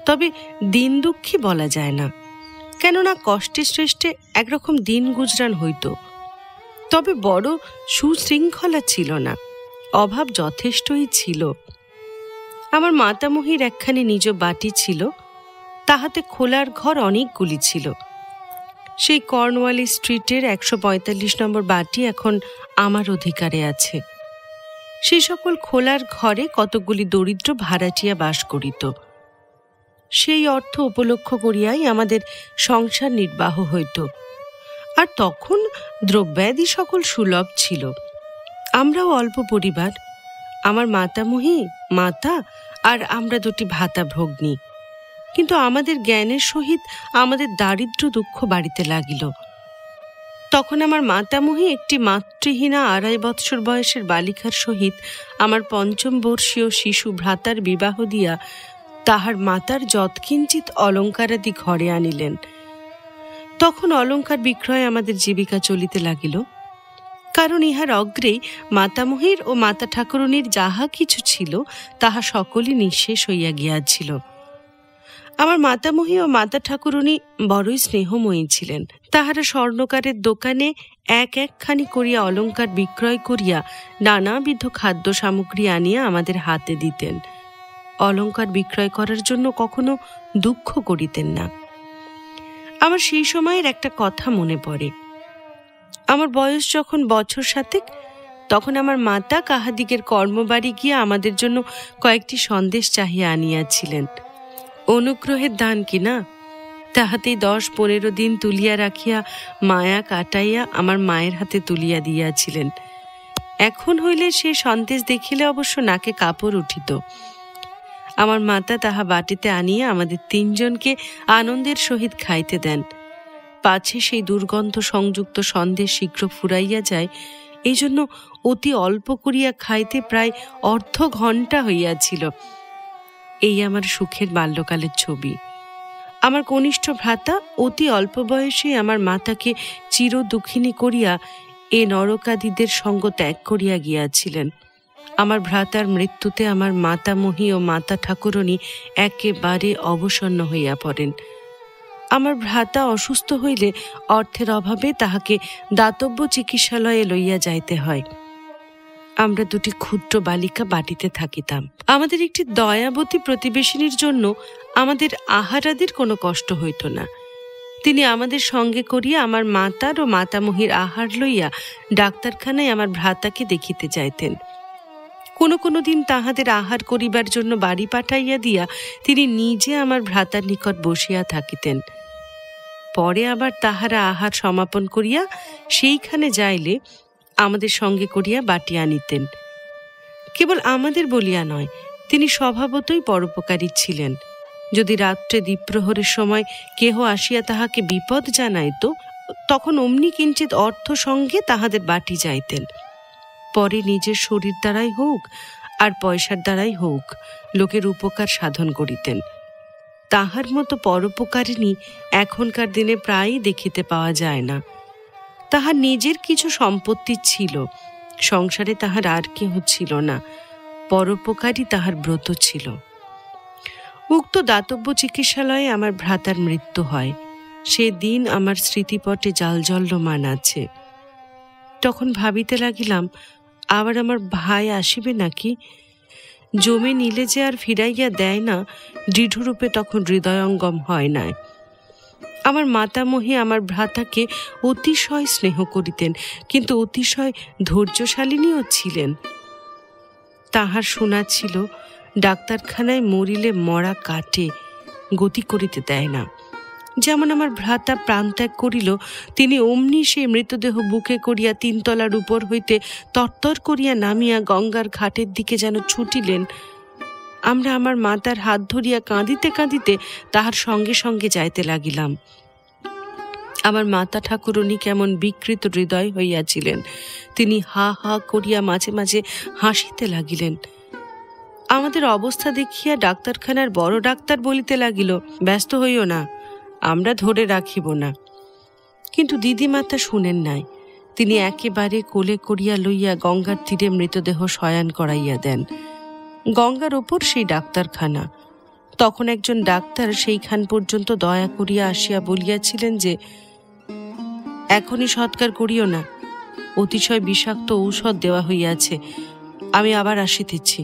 তবে দিন দুঃখী বলা যায় না, কেননা কষ্টে শ্রেষ্ঠে একরকম দিন গুজরান হইত। তবে বড় সুশৃঙ্খলা ছিল না, অভাব যথেষ্টই ছিল। আমার মাতামহীর একখানি নিজ বাটি ছিল, তাহাতে খোলার ঘর অনেকগুলি ছিল। সেই কর্নওয়ালি স্ট্রিটের 145 নম্বর বাটি এখন আমার অধিকারে আছে। সেই সকল খোলার ঘরে কতকগুলি দরিদ্র ভাড়াটিয়া বাস করিত। সেই অর্থ উপলক্ষ করিয়াই আমাদের সংসার নির্বাহ হইত। আর তখন দ্রব্যাদি সকল সুলভ ছিল। আমরাও অল্প পরিবার, আমার মাতামহী, মাতা আর আমরা দুটি ভাতা ভগ্নী। কিন্তু আমাদের জ্ঞানের সহিত আমাদের দারিদ্র দুঃখ বাড়িতে লাগিল। তখন আমার মাতামহী একটি মাতৃহীনা 2.5 বৎসর বয়সের বালিকার সহিত আমার 5ম বর্ষীয় শিশু ভ্রাতার বিবাহ দিয়া তাহার মাতার যৎকিঞ্চিত অলঙ্কারাদি ঘরে আনিলেন। তখন অলঙ্কার বিক্রয় আমাদের জীবিকা চলিতে লাগিল। কারণ ইহার অগ্রেই মাতামহীর ও মাতা ঠাকুরুনীর যাহা কিছু ছিল তাহা সকলই নিঃশেষ হইয়া গিয়াছিল। আমার মাতামহী ও মাতা ঠাকুরুনী বড়ই স্নেহময়ী ছিলেন। তাহারা স্বর্ণকারের দোকানে একখানি করিয়া অলঙ্কার বিক্রয় করিয়া নানাবিধ খাদ্য সামগ্রী আনিয়া আমাদের হাতে দিতেন। অলঙ্কার বিক্রয় করার জন্য কখনো দুঃখ করিতেন না। আমার সেই সময়ের একটা কথা মনে পড়ে। আমার বয়স যখন 7 বছর, তখন আমার মাতা কাহাদিগের কর্মবাড়ি গিয়া আমাদের জন্য কয়েকটি সন্দেশ চাহিয়া আনিয়াছিলেন। অনুগ্রহের দান কিনা, তাহাতেই 10-15 দিন তুলিয়া রাখিয়া মায়া কাটাইয়া আমার মায়ের হাতে তুলিয়া দিয়াছিলেন। এখন হইলে সে সন্দেশ দেখিলে অবশ্য নাকে কাপড় উঠিত। আমার মাতা তাহা বাটিতে আনিয়া আমাদের 3 জনকে আনন্দের সহিত খাইতে দেন। পাছে সেই দুর্গন্ধ সংযুক্ত সন্দেশ শীঘ্র ফুরাইয়া যায়, এই জন্য অতি অল্প করিয়া খাইতে প্রায় অর্ধ ঘণ্টা হইয়াছিল। এই আমার সুখের বাল্যকালের ছবি। আমার কনিষ্ঠ ভ্রাতা অতি অল্প বয়সে আমার মাতাকে চির দুঃখিনী করিয়া এ নরকাদিদের সঙ্গ ত্যাগ করিয়া গিয়াছিলেন। আমার ভ্রাতার মৃত্যুতে আমার মাতামহী ও মাতা ঠাকুরনী একেবারে অবসন্ন হইয়া পড়েন। আমার ভ্রাতা অসুস্থ হইলে অর্থের অভাবে তাহাকে দাতব্য চিকিৎসালয়ে লইয়া যাইতে হয়। আমরা দুটি ক্ষুদ্র বালিকা বাটিতে থাকিতাম। আমাদের একটি দয়াবতী প্রতিবেশিনীর জন্য আমাদের আহারাদির কোনো কষ্ট হইত না। তিনি আমাদের সঙ্গে করিয়া আমার মাতার ও মাতামহীর আহার লইয়া ডাক্তারখানায় আমার ভ্রাতাকে দেখিতে যাইতেন। কোনো দিন তাহাদের আহার করিবার জন্য বাড়ি পাঠাইয়া দিয়া তিনি নিজে আমার ভ্রাতার নিকট বসিয়া থাকিতেন। পরে আবার তাহারা আহার সমাপন করিয়া সেইখানে যাইলে আমাদের সঙ্গে করিয়া বাটি আনিতেন। কেবল আমাদের বলিয়া নয়, তিনি স্বভাবতই পরোপকারী ছিলেন। যদি রাত্রে দ্বীপ্রহরের সময় কেহ আসিয়া তাহাকে বিপদ জানাইত, তখন অমনি কিঞ্চিত অর্থ সঙ্গে তাহাদের বাটি যাইতেন। পরে নিজের শরীর দ্বারাই হোক আর পয়সার দ্বারাই হোক লোকের উপকার সাধন করিতেন। তাহার মতো পরোপকারিণী এখনকার দিনে প্রায়ই দেখিতে পাওয়া যায় না। তাহার নিজের কিছু সম্পত্তি ছিল, সংসারে তাহার আর কেহ ছিল না, পরোপকারী তাহার ব্রত ছিল। উক্ত দাতব্য চিকিৎসালয়ে আমার ভ্রাতার মৃত্যু হয়। সেদিন আমার স্মৃতিপটে জালজল্যমান আছে। তখন ভাবিতে লাগিলাম, আবার আমার ভাই আসিবে নাকি? জমে নিলে যে আর ফিরাইয়া দেয় না, দৃঢ়রূপে তখন হৃদয়ঙ্গম হয় নাই। আমার মাতামহী আমার ভ্রাতাকে অতিশয় স্নেহ করিতেন, কিন্তু অতিশয় ধৈর্যশালিনীও ছিলেন। তাহার শোনা ছিল, ডাক্তারখানায় মরিলে মরা কাটে, গতি করিতে দেয় না। যেমন আমার ভ্রাতা প্রাণত্যাগ করিল, তিনি অমনি সে মৃতদেহ বুকে করিয়া 3 তলার উপর হইতে তরতর করিয়া নামিয়া গঙ্গার ঘাটের দিকে যেন ছুটিলেন। আমরা আমার মাতার হাত ধরিয়া কাঁদিতে কাঁদিতে তাহার সঙ্গে সঙ্গে যাইতে লাগিলাম। আমার মাতা ঠাকুরনী কেমন বিকৃত হৃদয় হইয়াছিলেন। তিনি হা হা করিয়া মাঝে মাঝে হাসিতে লাগিলেন। আমাদের অবস্থা দেখিয়া ডাক্তারখানার বড় ডাক্তার বলিতে লাগিল, ব্যস্ত হইও না, আমরা ধরে রাখিব না। কিন্তু দিদিমাতা শুনেন নাই। তিনি একেবারে কোলে করিয়া লইয়া গঙ্গার তীরে মৃতদেহ শয়ান করাইয়া দেন। গঙ্গার ওপর সেই ডাক্তারখানা। তখন একজন ডাক্তার সেইখান পর্যন্ত দয়া করিয়া আসিয়া বলিয়াছিলেন যে, এখনই সৎকার করিও না, অতিশয় বিষাক্ত ঔষধ দেওয়া হইয়াছে, আমি আবার আসিতেছি।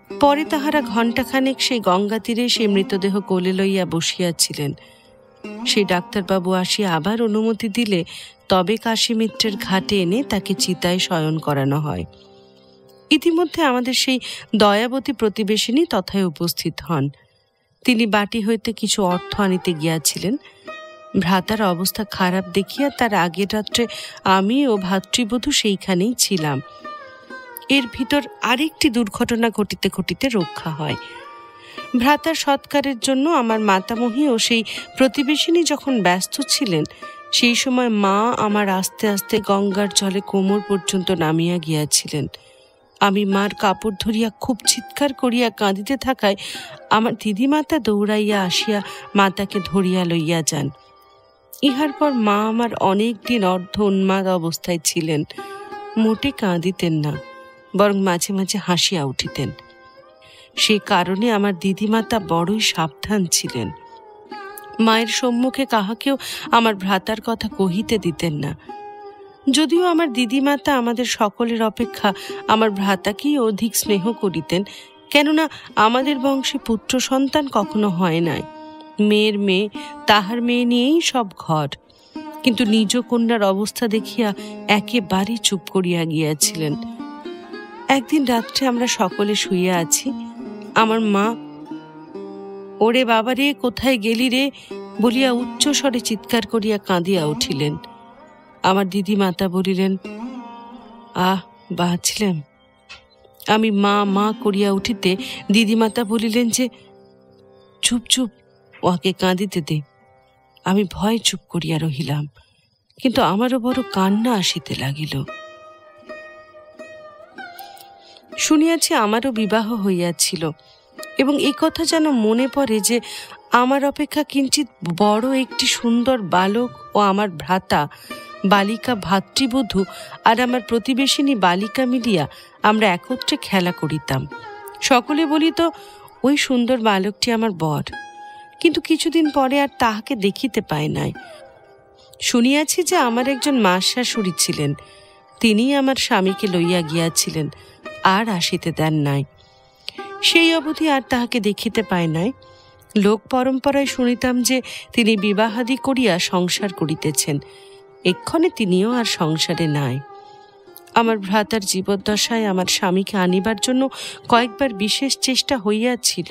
পরে তাহারা ঘণ্টাখানেক সেই গঙ্গা তীরে সেই মৃতদেহ কোলে লইয়া বসিয়াছিলেন। সেই ডাক্তারবাবু আসিয়া আবার অনুমতি দিলে তবে কাশীমিত্রের ঘাটে এনে তাকে চিতায় শয়ন করানো হয়। ইতিমধ্যে আমাদের সেই দয়াবতী প্রতিবেশিনী তথায় উপস্থিত হন। তিনি বাটি হইতে কিছু অর্থ আনিতে গিয়াছিলেন। ভ্রাতার অবস্থা খারাপ দেখিয়া তার আগের রাত্রে আমি ও ভাতৃবধূ সেইখানেই ছিলাম। এর ভিতর আরেকটি দুর্ঘটনা ঘটিতে ঘটিতে রক্ষা হয়। ভ্রাতার সৎকারের জন্য আমার মাতামহী ও সেই প্রতিবেশিনী যখন ব্যস্ত ছিলেন, সেই সময় মা আমার আস্তে আস্তে গঙ্গার জলে কোমর পর্যন্ত নামিয়া গিয়াছিলেন। আমি মার কাপড় ধরিয়া খুব চিৎকার করিয়া কাঁদিতে থাকায় আমার দিদিমাতা দৌড়াইয়া আসিয়া মাতাকে ধরিয়া লইয়া যান। ইহার পর মা আমার অনেক দিন অর্ধ উন্মাদ অবস্থায় ছিলেন। মোটে কাঁদিতেন না, বরং মাঝে মাঝে হাসিয়া উঠিতেন। সে কারণে আমার দিদিমাতা বড়ই সাবধান ছিলেন। মায়ের সম্মুখে কাহাকেও আমার ভ্রাতার কথা কহিতে দিতেন না। যদিও আমার দিদিমাতা আমাদের সকলের অপেক্ষা আমার ভ্রাতাকেই অধিক স্নেহ করিতেন, কেননা আমাদের বংশে পুত্র সন্তান কখনো হয় নাই। মেয়ের মেয়ে, তাহার মেয়ে নিয়েই সব ঘর। কিন্তু নিজ কন্যার অবস্থা দেখিয়া একেবারে চুপ করিয়া গিয়াছিলেন। একদিন রাত্রে আমরা সকলে শুইয়া আছি। আমার মা, ওরে বাবা রে, কোথায় গেলি রে বলিয়া উচ্চ স্বরে চিৎকার করিয়া কাঁদিয়া উঠিলেন। আমার দিদি মাতা বলিলেন, বাঁচলেম। আমি মা মা করিয়া উঠিতে দিদিমাতা বলিলেন যে, চুপ চুপ, ওকে কাঁদিতে দে। আমি ভয় চুপ করিয়া রহিলাম, কিন্তু আমারও বড় কান্না আসিতে লাগিল। শুনিয়াছি আমারও বিবাহ হইয়াছিল, এবং এই কথা যেন মনে পড়ে যে আমার অপেক্ষা কিঞ্চিত বড় একটি সুন্দর বালক ও আমার ভ্রাতা বালিকা ভাতৃবধূ আর আমার প্রতিবেশিনী বালিকা মিলিয়া আমরা একত্রে খেলা করিতাম। সকলে বলিত, ওই সুন্দর বালকটি আমার বর। কিন্তু কিছুদিন পরে আর তাহাকে দেখিতে পায় নাই। শুনিয়াছি যে আমার একজন মাসশাশুড়ি ছিলেন, তিনি আমার স্বামীকে লইয়া গিয়াছিলেন, আর আসিতে দেন নাই। সেই অবধি আর তাহাকে দেখিতে পায় নাই। লোক পরম্পরায় শুনিতাম যে তিনি বিবাহাদি করিয়া সংসার করিতেছেন। এক্ষণে তিনিও আর সংসারে নাই। আমার ভ্রাতার জীবদ্দশায় আমার স্বামীকে আনিবার জন্য কয়েকবার বিশেষ চেষ্টা হইয়াছিল।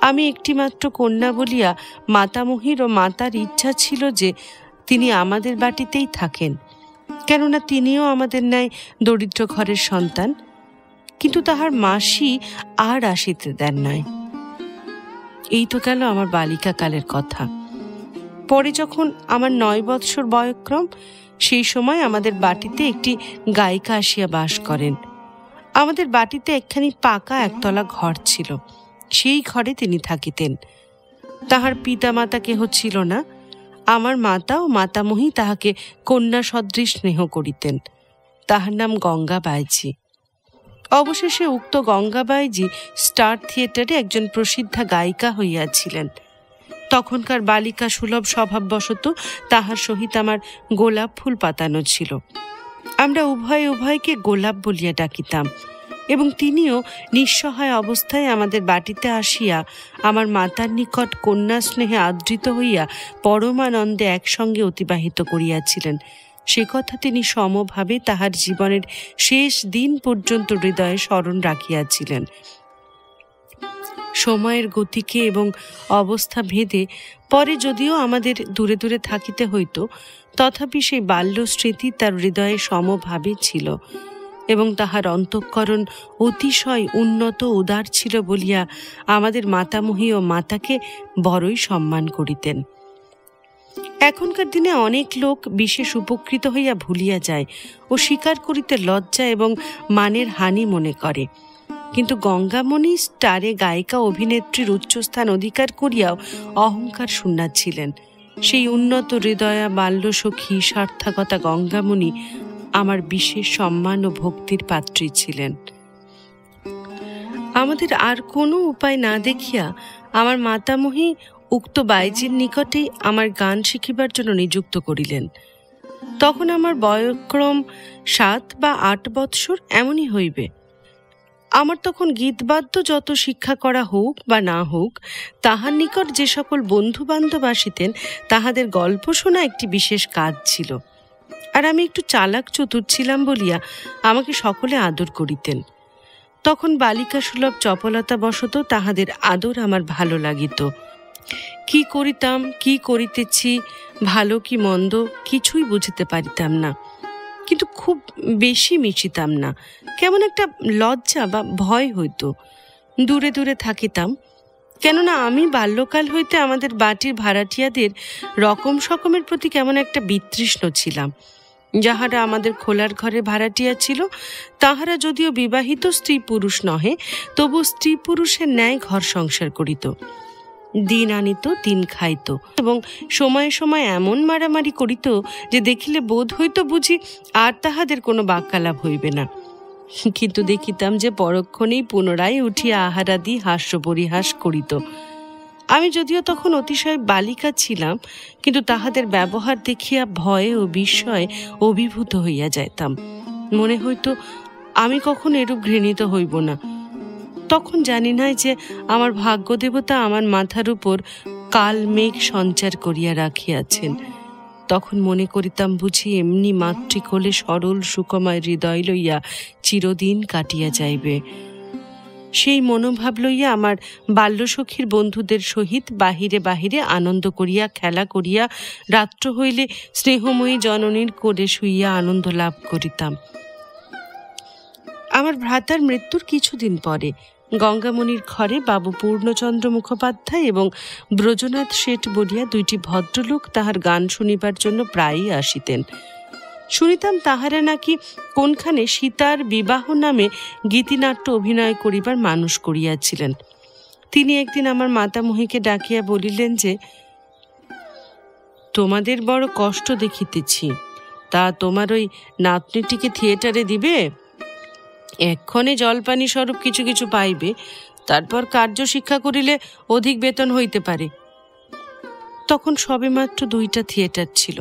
আমি একটিমাত্র কন্যা বলিয়া মাতামহীর ও মাতার ইচ্ছা ছিল যে তিনি আমাদের বাটিতেই থাকেন, কেননা তিনিও আমাদের ন্যায় দরিদ্র ঘরের সন্তান। কিন্তু তাহার মাসি আর আসিতে দেন নাই। এই তো গেল আমার বালিকা কালের কথা। পরে যখন আমার 9 বৎসর বয়ক্রম, সেই সময় আমাদের বাটিতে একটি গায়িকা আসিয়া বাস করেন। আমাদের বাটিতে একখানি পাকা একতলা ঘর ছিল, সেই ঘরে তিনি থাকিতেন। তাহার পিতা মাতা কেহ ছিল না। আমার মাতা ও মাতামহী তাহাকে কন্যা সদৃশ স্নেহ করিতেন। তাহার নাম গঙ্গাবাইজি। অবশেষে উক্ত গঙ্গাবাইজি স্টার থিয়েটারে একজন প্রসিদ্ধা গায়িকা হইয়াছিলেন। তখনকার বালিকা সুলভ স্বভাববশত তাহার সহিত আমার গোলাপ ফুল পাতানো ছিল। আমরা উভয়কে গোলাপ বলিয়া ডাকিতাম, এবং তিনিও নিঃসহায় অবস্থায় আমাদের বাটিতে আসিয়া আমার মাতার নিকট কন্যা স্নেহে আদৃত হইয়া পরমানন্দে একসঙ্গে অতিবাহিত করিয়াছিলেন। সে কথা তিনি সমভাবে তাহার জীবনের শেষ দিন পর্যন্ত হৃদয়ে স্মরণ রাখিয়াছিলেন। সময়ের গতিকে এবং অবস্থা ভেদে পরে যদিও আমাদের দূরে দূরে থাকিতে হইত, তথাপি সেই বাল্য স্মৃতি তার হৃদয়ে সমভাবে ছিল এবং তাহার অন্তঃকরণ অতিশয় উন্নত উদার ছিল বলিয়া আমাদের মাতামহী ও মাতাকে বড়ই সম্মান করিতেন। এখনকার দিনে অনেক লোক বিশেষ উপকৃত হইয়া ভুলিয়া যায় ও স্বীকার করিতে লজ্জা এবং মানের হানি মনে করে, কিন্তু গঙ্গামণি স্টারে গায়িকা অভিনেত্রীর উচ্চস্থান অধিকার করিয়াও অহংকার শূন্যা ছিলেন। সেই উন্নত হৃদয়া বাল্যসখী সার্থকতা গঙ্গামণি আমার বিশেষ সম্মান ও ভক্তির পাত্রী ছিলেন। আমাদের আর কোনো উপায় না দেখিয়া আমার মাতামহী উক্ত বাইজির নিকটেই আমার গান শিখিবার জন্য নিযুক্ত করিলেন। তখন আমার বয়ক্রম 7 বা 8 বৎসর এমনই হইবে। আমার তখন গীতবাদ্য যত শিক্ষা করা হোক বা না হোক, তাহার নিকট যে সকল বন্ধু বান্ধব আসিতেন তাহাদের গল্প শোনা একটি বিশেষ কাজ ছিল, আর আমি একটু চালাক চতুর ছিলাম বলিয়া আমাকে সকলে আদর করিতেন। তখন বালিকা সুলভ চপলতা বশত তাহাদের আদর আমার ভালো লাগিত। কি করিতাম, কি করিতেছি, ভালো কি মন্দ কিছুই বুঝিতে পারিতাম না, কিন্তু খুব বেশি মিশিতাম না। কেমন একটা লজ্জা বা ভয় হইত। দূরে দূরে থাকিতাম, কেননা আমি বাল্যকাল হইতে আমাদের বাটির ভাড়াটিয়াদের রকম সকমের প্রতি কেমন একটা বিতৃষ্ণ ছিলাম। যাহারা আমাদের খোলার ঘরে ভাড়াটিয়া ছিল তাহারা যদিও বিবাহিত স্ত্রী পুরুষ নহে, তবু স্ত্রী পুরুষের ন্যায় ঘর সংসার করিত, দিন আনিত দিন খাইত এবং সময়ে সময় এমন মারামারি করিত যে দেখিলে বোধ হইত বুঝি আর তাহাদের কোনো বাক্যালাপ হইবে না। কিন্তু দেখিতাম যে পরক্ষণেই পুনরায় উঠিয়া আহারাদি হাস্য পরিহাস করিত। আমি যদিও তখন অতিশয় বালিকা ছিলাম, কিন্তু তাহাদের ব্যবহার দেখিয়া ভয়ে ও বিস্ময়ে অভিভূত হইয়া যাইতাম। মনে হইত আমি কখন এরূপ ঘৃণিত হইব না। তখন জানি নাই যে আমার ভাগ্যদেবতা আমার মাথার উপর কাল মেঘ সঞ্চার করিয়া রাখিয়াছেন। তখন মনে করিতাম বুঝি এমনি মাতৃকোলে সরল সুকময় হৃদয় লইয়া চিরদিন কাটিয়া যাইবে। সেই মনোভাব লইয়া আমার বাল্যসখীর বন্ধুদের সহিত বাহিরে বাহিরে আনন্দ করিয়া খেলা করিয়া রাত্র হইলে স্নেহময়ী জননীর কোলে শুইয়া আনন্দ লাভ করিতাম। আমার ভ্রাতার মৃত্যুর কিছুদিন পরে গঙ্গামণির ঘরে বাবু পূর্ণচন্দ্র মুখোপাধ্যায় এবং ব্রজনাথ শেঠ বলিয়া 2টি ভদ্রলোক তাহার গান শুনিবার জন্য প্রায়ই আসিতেন। শুনিতাম তাহারা নাকি কোনখানে সীতার বিবাহ নামে গীতিনাট্য অভিনয় করিবার মানুষ করিয়াছিলেন। তিনি একদিন আমার মাতামহীকে ডাকিয়া বলিলেন যে, তোমাদের বড় কষ্ট দেখিতেছি, তা তোমার ওই নাতনিটিকে থিয়েটারে দিবে? এক্ষণে জলপানি স্বরূপ কিছু কিছু পাইবে, তারপর কার্য শিক্ষা করিলে অধিক বেতন হইতে পারে। তখন সবেমাত্র 2টা থিয়েটার ছিল।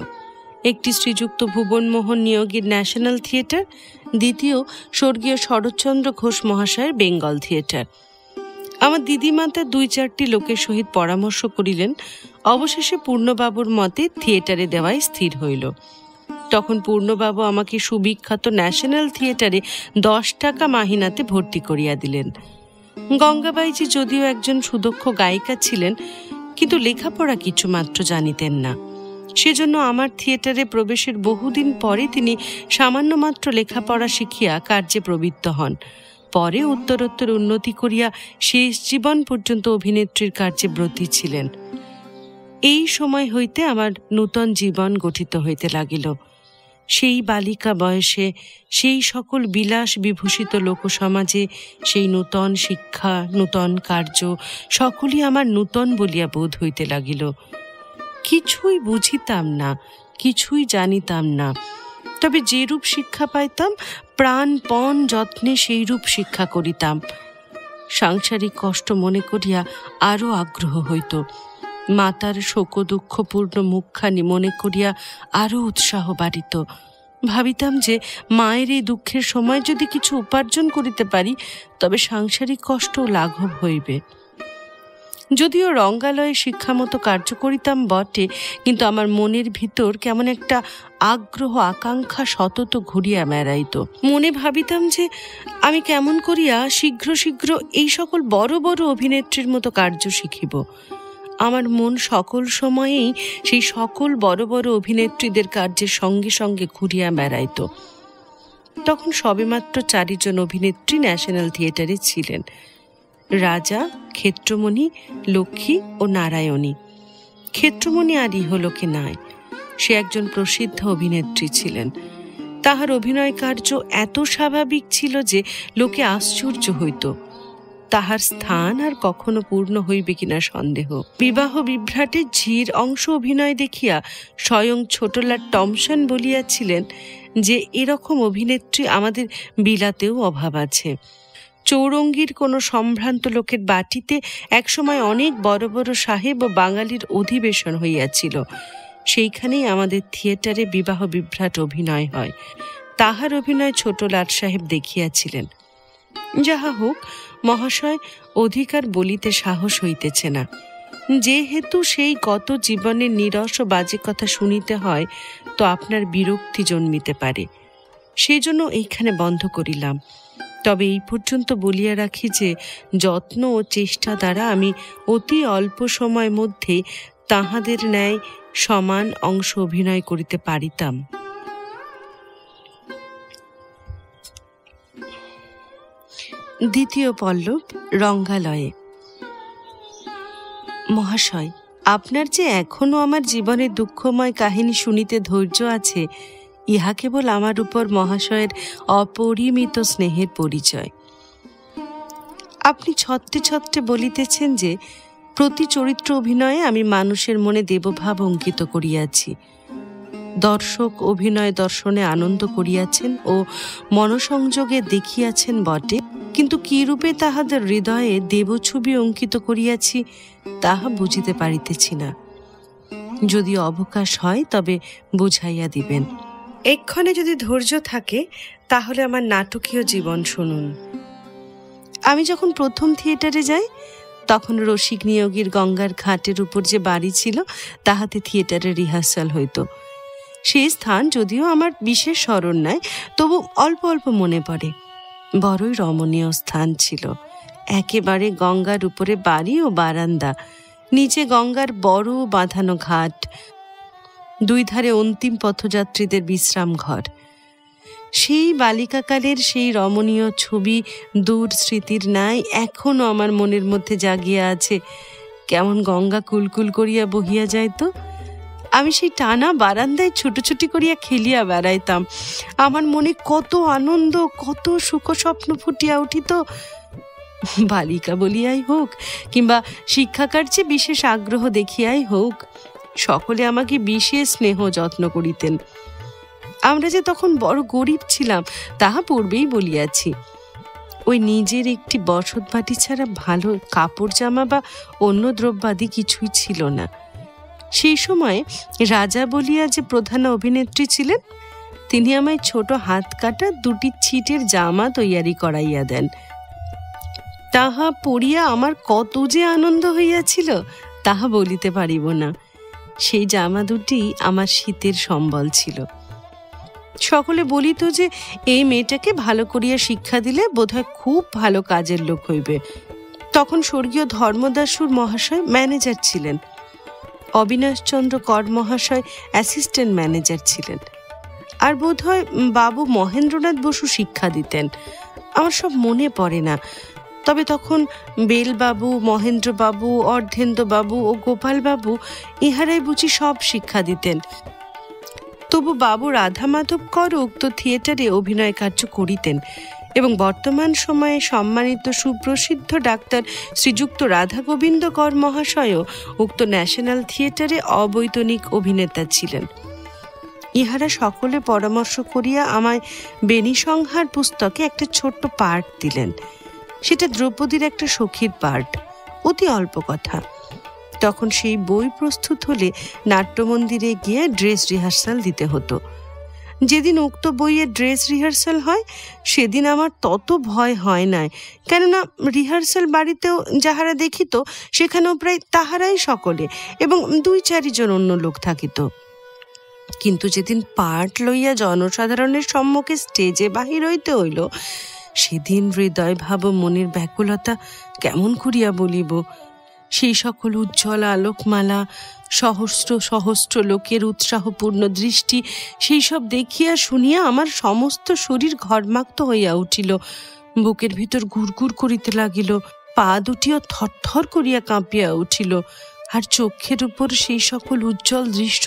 একটি শ্রীযুক্ত ভুবনমোহন নিয়োগীর ন্যাশনাল থিয়েটার, দ্বিতীয় স্বর্গীয় শরৎচন্দ্র ঘোষ মহাশয়ের বেঙ্গল থিয়েটার। আমার দিদিমাতা 2-4টি লোকের সহিত পরামর্শ করিলেন। অবশেষে পূর্ণবাবুর মতে থিয়েটারে দেওয়াই স্থির হইল। তখন পূর্ণবাবু আমাকে সুবিখ্যাত ন্যাশনাল থিয়েটারে 10 টাকা মাহিনাতে ভর্তি করিয়া দিলেন। গঙ্গাবাইজি যদিও একজন সুদক্ষ গায়িকা ছিলেন, কিন্তু লেখাপড়া কিছু মাত্র জানিতেন না। সেজন্য আমার থিয়েটারে প্রবেশের বহুদিন পরে তিনি সামান্য মাত্র লেখাপড়া শিখিয়া কার্যে প্রবৃত্ত হন। পরে উত্তরোত্তর উন্নতি করিয়া শেষ জীবন পর্যন্ত অভিনেত্রীর কার্যে ব্রতী ছিলেন। এই সময় হইতে আমার নূতন জীবন গঠিত হইতে লাগিল। সেই বালিকা বয়সে সেই সকল বিলাস বিভূষিত লোকসমাজে সেই নূতন শিক্ষা, নূতন কার্য সকলই আমার নূতন বলিয়া বোধ হইতে লাগিল। কিছুই বুঝিতাম না, কিছুই জানিতাম না, তবে যেরূপ শিক্ষা পাইতাম প্রাণপণ যত্নে সেইরূপ শিক্ষা করিতাম। সাংসারিক কষ্ট মনে করিয়া আরো আগ্রহ হইত। মাতার শোক দুঃখপূর্ণ মুখখানি মনে করিয়া আরো উৎসাহ বাড়িত। ভাবিতাম যে মায়ের এই দুঃখের সময় যদি কিছু উপার্জন করিতে পারি তবে সাংসারিক কষ্ট লাঘব হইবে। যদিও রঙ্গালয়ে শিক্ষামতো কার্য করিতাম বটে, কিন্তু আমার মনের ভিতর কেমন একটা আগ্রহ আকাঙ্ক্ষা সতত ঘুরিয়া বেড়াইত। মনে ভাবিতাম যে আমি কেমন করিয়া শীঘ্র শীঘ্র এই সকল বড় বড় অভিনেত্রীর মতো কার্য শিখিব। আমার মন সকল সময়েই সেই সকল বড় বড় অভিনেত্রীদের কার্যের সঙ্গে সঙ্গে ঘুরিয়া বেড়াইত। তখন সবেমাত্র 4 জন অভিনেত্রী ন্যাশনাল থিয়েটারে ছিলেন: রাজা, ক্ষেত্রমণি, লক্ষ্মী ও নারায়ণী। ক্ষেত্রমণি আর ইহলোকে নাই। সে একজন প্রসিদ্ধ অভিনেত্রী ছিলেন। তাহার অভিনয় কার্য এত স্বাভাবিক ছিল যে লোকে আশ্চর্য হইত। তাহার স্থান আর কখনো পূর্ণ হইবে কিনা সন্দেহ। বিবাহ বিভ্রাটের ঝির অংশ অভিনয় দেখিয়া স্বয়ং ছোটলাট টমসন বলিয়াছিলেন যে এরকম অভিনেত্রী আমাদের বিলাতেও অভাব আছে। চৌরঙ্গীর কোনো সম্ভ্রান্ত লোকের বাটিতে একসময় অনেক বড় বড় সাহেব ও বাঙালির অধিবেশন হইয়াছিল। সেইখানেই আমাদের থিয়েটারে বিবাহ বিভ্রাট অভিনয় হয়। তাহার অভিনয় ছোট লাট সাহেব দেখিয়াছিলেন। যাহা হোক, মহাশয়, অধিকার বলিতে সাহস হইতেছে না। যেহেতু সেই গত জীবনের নিরস ও বাজে কথা শুনিতে হয়, তো আপনার বিরক্তি জন্মিতে পারে। সেই জন্য এইখানে বন্ধ করিলাম। তবে এই পর্যন্ত বলিয়া রাখি যে যত্ন ও চেষ্টা দ্বারা আমি অতি অল্প সময়ের মধ্যে তাহাদের ন্যায় সমান অংশ অভিনয় করিতে পারিতাম। দ্বিতীয় পল্লব, রঙ্গালয়ে। মহাশয়, আপনার যে এখনো আমার জীবনের দুঃখময় কাহিনী শুনিতে ধৈর্য আছে, ইহা কেবল আমার উপর মহাশয়ের অপরিমিত স্নেহের পরিচয়। আপনি ছত্রে ছত্রে বলিতেছেন যে প্রতি চরিত্র অভিনয়ে আমি মানুষের মনে দেবভাব অঙ্কিত করিয়াছি। দর্শক অভিনয় দর্শনে আনন্দ করিয়াছেন ও মনসংযোগে দেখিয়াছেন বটে, কিন্তু কি রূপে তাহাদের হৃদয়ে দেবছবি অঙ্কিত করিয়াছি তাহা বুঝিতে পারিতেছি না। যদি অবকাশ হয় তবে বুঝাইয়া দিবেন। এক্ষণে যদি ধৈর্য থাকে তাহলে আমার নাটকীয় জীবন শুনুন। আমি যখন প্রথম থিয়েটারে যাই তখন রসিক নিয়োগীর গঙ্গার ঘাটের উপর যে বাড়ি ছিল তাহাতে থিয়েটারের রিহার্সাল হইত। সেই স্থান যদিও আমার বিশেষ স্মরণ নাই, তবু অল্প অল্প মনে পড়ে। বড়ই রমণীয় স্থান ছিল। একেবারে গঙ্গার উপরে বাড়ি ও বারান্দা, নিচে গঙ্গার বড় বাঁধানো ঘাট, দুই ধারে অন্তিম পথযাত্রীদের বিশ্রাম ঘর। সেই বালিকাকালের সেই রমণীয় ছবি দূর স্মৃতির ন্যায় এখনো আমার মনের মধ্যে জাগিয়া আছে। কেমন গঙ্গা কুলকুল করিয়া বহিয়া যাইত। আমি সেই টানা বারান্দায় ছুটোছুটি করিয়া খেলিয়া বেড়াইতাম। আমার মনে কত আনন্দ, কত সুখ স্বপ্ন ফুটিয়া উঠিত। বালিকা বলিয়াই হোক কিংবা শিক্ষাকার্যে বিশেষ আগ্রহ দেখিয়াই হোক, সকলে আমাকে বিশেষ স্নেহ যত্ন করিতেন। আমরা যে তখন বড় গরিব ছিলাম তাহা পূর্বেই বলিয়াছি। ওই নিজের একটি বসত বাটি ছাড়া ভালো কাপড় জামা বা অন্য দ্রব্যাদি কিছুই ছিল না। সেই সময়ে রাজা বলিয়া যে প্রধান অভিনেত্রী ছিলেন, তিনি আমায় ছোট হাত কাটা 2টি ছিটের জামা তৈয়ারি করাইয়া দেন। তাহা পরিয়া আমার কত যে আনন্দ হইয়াছিল তাহা বলিতে পারিব না। সেই জামা দুটি আমার শীতের সম্বল ছিল। সকলে বলিত যে এই মেয়েটাকে ভালো করিয়া শিক্ষা দিলে বোধহয় খুব ভালো কাজের লোক হইবে। তখন স্বর্গীয় ধর্মদাসুর মহাশয় ম্যানেজার ছিলেন, অবিনাশচন্দ্র কর মহাশয় অ্যাসিস্ট্যান্ট ম্যানেজার ছিলেন, আর বোধহয় বাবু মহেন্দ্রনাথ বসু শিক্ষা দিতেন। আমার সব মনে পড়ে না। তবে তখন বেলবাবু, মহেন্দ্রবাবু, অর্ধেন্দ্রবাবু ও গোপালবাবু ইহারাই বুঝি সব শিক্ষা দিতেন। তবু বাবু রাধা মাধব কর উক্ত থিয়েটারে অভিনয় কার্য করিতেন এবং বর্তমান সময়ে সম্মানিত সুপ্রসিদ্ধ ডাক্তার শ্রীযুক্ত রাধা গোবিন্দ কর মহাশয়ও উক্ত ন্যাশনাল থিয়েটারে অবৈতনিক অভিনেতা ছিলেন। ইহারা সকলে পরামর্শ করিয়া আমায় বেণীসংহার পুস্তকে একটা ছোট্ট পার্ট দিলেন। সেটা দ্রৌপদীর একটা সখীর পার্ট, অতি অল্প কথা। তখন সেই বই প্রস্তুত হলে নাট্যমন্দিরে গিয়ে ড্রেস রিহার্সাল দিতে হতো। যেদিন উক্ত বইয়ের ড্রেস রিহার্সাল হয় সেদিন আমার তত ভয় হয় নাই, কেননা রিহার্সাল বাড়িতেও যাহারা দেখিত সেখানেও প্রায় তাহারাই সকলে এবং 2-4 জন অন্য লোক থাকিত। কিন্তু যেদিন পাঠ লইয়া জনসাধারণের সম্মুখে স্টেজে বাহির হইতে হইল, সেদিন হৃদয় ভাব মনের ব্যাকুলতা কেমন করিয়া বলিব। সেই সকল উজ্জ্বল আলোকমালা, সহস্র সহস্র লোকের উৎসাহপূর্ণ দৃষ্টি, সেই সব দেখিয়া শুনিয়া আমার সমস্ত শরীর ঘর্মাক্ত হইয়া উঠিল, বুকের ভিতর গুড়গুড় করিতে লাগিল, পা দুটিও থরথর করিয়া কাঁপিয়া উঠিল, আর চোখের উপর সেই সকল উজ্জ্বল দৃশ্য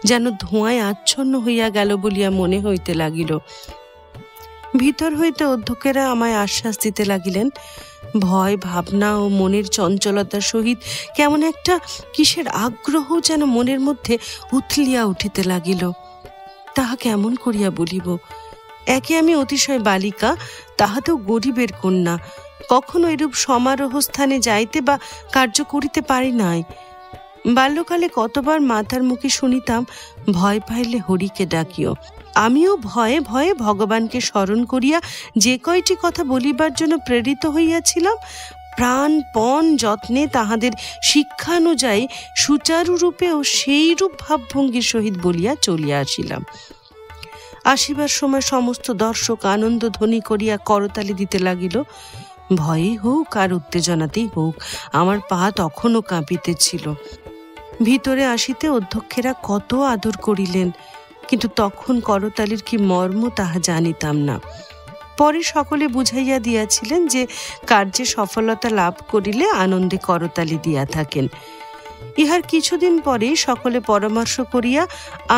যেন ধোঁয়ায় আচ্ছন্ন হইয়া গেল বলিয়া মনে হইতে লাগিল। ভিতর হইতে অধ্যক্ষেরা আমায় আশ্বাস দিতে লাগিলেন। ভয় ভাবনা ও মনের চঞ্চলতার সহিত কেমন একটা কিসের আগ্রহ যেন মনের মধ্যে উথলিয়া উঠিতে লাগিল। তাহা কেমন করিয়া বলিব। একে আমি অতিশয় বালিকা, তাহাতেও গরিবের কন্যা, কখনো এরূপ সমারোহ স্থানে যাইতে বা কার্য করিতে পারি নাই। বাল্যকালে কতবার মাতার মুখে শুনিতাম, ভয় পাইলে হরিকে ডাকিও। আমিও ভয়ে ভয়ে ভগবানকে স্মরণ করিয়া যে কয়টি কথা বলিবার জন্য প্রেরিত হইয়াছিলাম, প্রাণপণ যত্নে তাহাদের শিক্ষানুযায়ী সুচারুরূপে ও সেইরূপ ভাবভঙ্গির সহিত বলিয়া চলিয়া আসিলাম। আসিবার সময় সমস্ত দর্শক আনন্দ ধ্বনি করিয়া করতালি দিতে লাগিল। ভয়েই হোক আর উত্তেজনাতেই হোক আমার পা তখনও কাঁপিতেছিল। ভিতরে আসিতে অধ্যক্ষেরা কত আদর করিলেন, কিন্তু তখন করতালির কি মর্ম তাহা জানিতাম না। পরে সকলে বুঝাইয়া দিয়াছিলেন যে কার্যে সফলতা লাভ করিলে আনন্দে করতালি দিয়া থাকেন। ইহার কিছুদিন পরে সকলে পরামর্শ করিয়া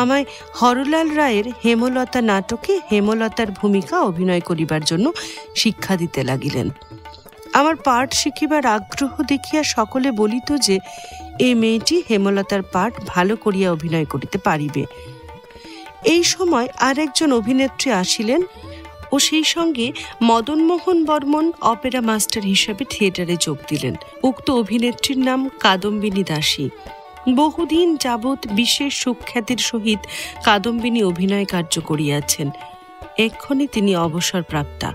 আমায় হরলাল রায়ের হেমলতা নাটকে হেমলতার ভূমিকা অভিনয় করিবার জন্য শিক্ষা দিতে লাগিলেন। আমার পাঠ শিখিবার আগ্রহ দেখিয়া সকলে বলিত যে এই মেয়েটি হেমলতার পাঠ ভালো করিয়া অভিনয় করিতে পারিবে। এই সময় আর একজন অভিনেত্রী আসিলেন ও সেই সঙ্গে মদনমোহন বর্মন অপেরা মাস্টার হিসাবে থিয়েটারে যোগ দিলেন। উক্ত অভিনেত্রীর নাম কাদম্বিনী দাসী। বহুদিন যাবৎ বিশেষ সুখ্যাতির সহিত কাদম্বিনী অভিনয় কার্য করিয়াছেন। এক্ষণে তিনি অবসরপ্রাপ্তা।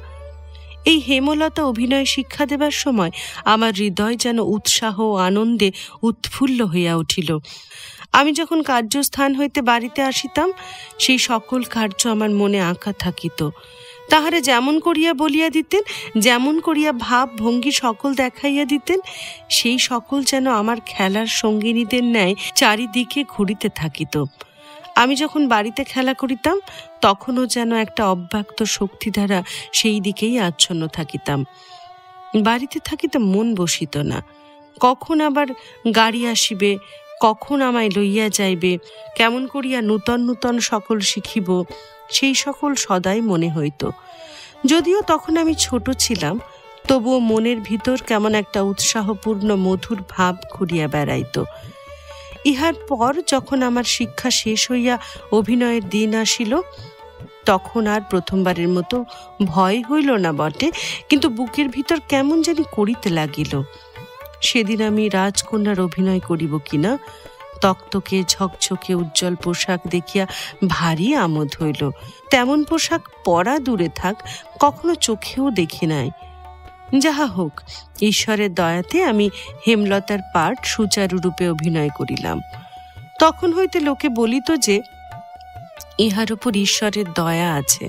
এই হেমলতা অভিনয় শিক্ষা দেবার সময় আমার হৃদয় যেন উৎসাহ ও আনন্দে উৎফুল্ল হইয়া উঠিল। আমি যখন কার্যস্থান হইতে বাড়িতে আসিতাম, সেই সকল কার্য আমার মনে আঁকা থাকিত। তাহারা যেমন করিয়া বলিয়া দিতেন, যেমন করিয়া ভাব ভঙ্গি সকল দেখাইয়া দিতেন, সেই সকল যেন আমার খেলার সঙ্গিনীদের ন্যায় চারিদিকে ঘুরিতে থাকিত। আমি যখন বাড়িতে খেলা করিতাম, তখনও যেন একটা অব্যক্ত শক্তি দ্বারা সেই দিকেই আচ্ছন্ন থাকিতাম। বাড়িতে থাকিতে মন বসিত না। কখন আবার গাড়ি আসিবে, কখন আমায় লইয়া যাইবে, কেমন করিয়া নূতন নূতন সকল শিখিব, সেই সকল সদাই মনে হইত। যদিও তখন আমি ছোট ছিলাম, তবুও মনের ভিতর কেমন একটা উৎসাহপূর্ণ মধুর ভাব ঘুরিয়া বেড়াইত। ইহার পর যখন আমার শিক্ষা শেষ হইয়া অভিনয়ের দিন আসিল, তখন আর প্রথমবারের মতো ভয় হইল না বটে, কিন্তু বুকের ভিতর কেমন জানি করিতে লাগিল। সেদিন আমি রাজকন্যার অভিনয় করিব কিনা, তক্তকে ঝকঝকে উজ্জ্বল পোশাক দেখিয়া ভারী আমোদ হইল। তেমন পোশাক পরা দূরে থাক, কখনো চোখেও দেখি নাই। যাহা হোক, ঈশ্বরের দয়াতে আমি হেমলতার পাঠ সুচারুরূপে অভিনয় করিলাম। তখন হইতে লোকে বলিত যে ইহার উপর ঈশ্বরের দয়া আছে।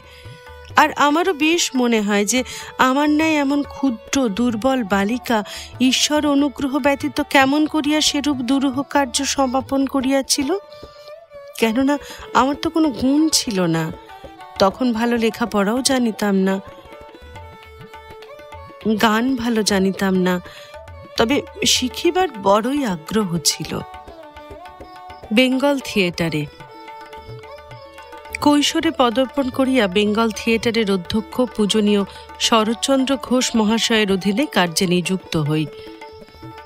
আর আমারও বেশ মনে হয় যে আমার ন্যায় এমন ক্ষুদ্র দুর্বল বালিকা ঈশ্বর অনুগ্রহ ব্যতীত কেমন করিয়া সেরূপ দুরূহ কার্য সমাপন করিয়াছিল। কেননা আমার তো কোনো গুণ ছিল না, তখন ভালো লেখাপড়াও জানিতাম না, গান ভালো জানিতাম না, তবে শিখিবার বড়ই আগ্রহ ছিল। বেঙ্গল থিয়েটারে কৈশোরে পদার্পণ করিয়া বেঙ্গল থিয়েটারের অধ্যক্ষ পূজনীয় শরৎচন্দ্র ঘোষ মহাশয়ের অধীনে কার্যে নিযুক্ত হই।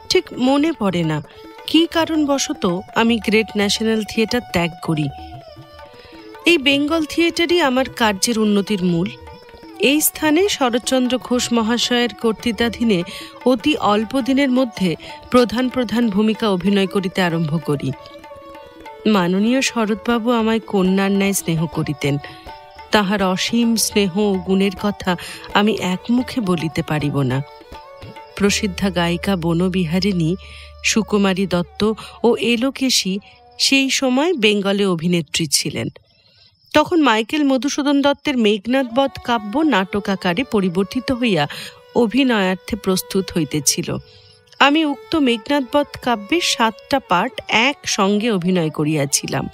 ঠিক মনে পড়ে না কি কারণবশত আমি গ্রেট ন্যাশনাল থিয়েটার ত্যাগ করি। এই বেঙ্গল থিয়েটারই আমার কার্যের উন্নতির মূল। এই স্থানে শরৎচন্দ্র ঘোষ মহাশয়ের কর্তৃত্বাধীনে অতি অল্প দিনের মধ্যে প্রধান প্রধান ভূমিকা অভিনয় করিতে আরম্ভ করি। মাননীয় শরৎবাবু আমায় কন্যার ন্যায় স্নেহ করিতেন। তাহার অসীম স্নেহ ও গুণের কথা আমি একমুখে বলিতে পারিব না। প্রসিদ্ধা গায়িকা বনবিহারিণী সুকুমারী দত্ত ও এলোকেশী সেই সময় বেঙ্গলে অভিনেত্রী ছিলেন। তখন মাইকেল মধুসূদন দত্তের মেঘনাদ বধ কাব্য নাটক আকারে পরিবর্তিত হইয়া অভিনয়ার্থে প্রস্তুত হইতেছিল। আমি উক্ত মেঘনাদ বধ কাব্যের 7টা পার্ট একসঙ্গে অভিনয় করিয়াছিলাম।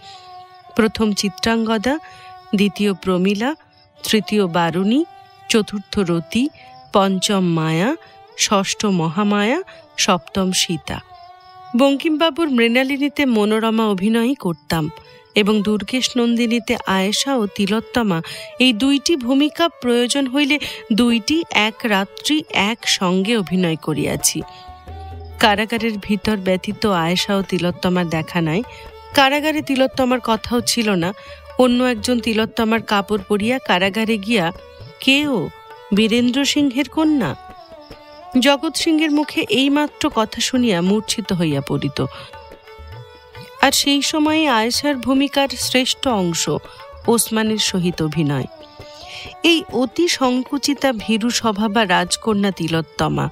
প্রথম চিত্রাঙ্গদা, দ্বিতীয় প্রমীলা, তৃতীয় বারুণী, চতুর্থ রতি, পঞ্চম মায়া, ষষ্ঠ মহামায়া, সপ্তম সীতা। বঙ্কিমবাবুর মৃণালিনীতে মনোরমা অভিনয়ই করতাম এবং দুর্গেশ নন্দিনীতে আয়েশা ও তিলোত্তমা, এই 2টি ভূমিকা প্রয়োজন হইলে 2টি এক রাত্রি একসঙ্গে অভিনয় করিয়াছি। কারাগারের ভিতর ব্যতীত আয়েশা ও তিলোত্তমার দেখা নাই। কারাগারে তিলোত্তমার কথাও ছিল না। অন্য একজন তিলোত্তমার কাপড় পরিয়া কারাগারে গিয়া, কেও বীরেন্দ্র সিংহের কন্যা? জগৎ সিংহের মুখে এইমাত্র কথা শুনিয়া মূর্ছিত হইয়া পড়িত। আর সেই সময়ে আয়েশার ভূমিকার শ্রেষ্ঠ অংশ ওসমানের সহিত অভিনয়। এই অতি সংকুচিতা ভীরু স্বভাবা রাজকন্যা তিলোত্তমা,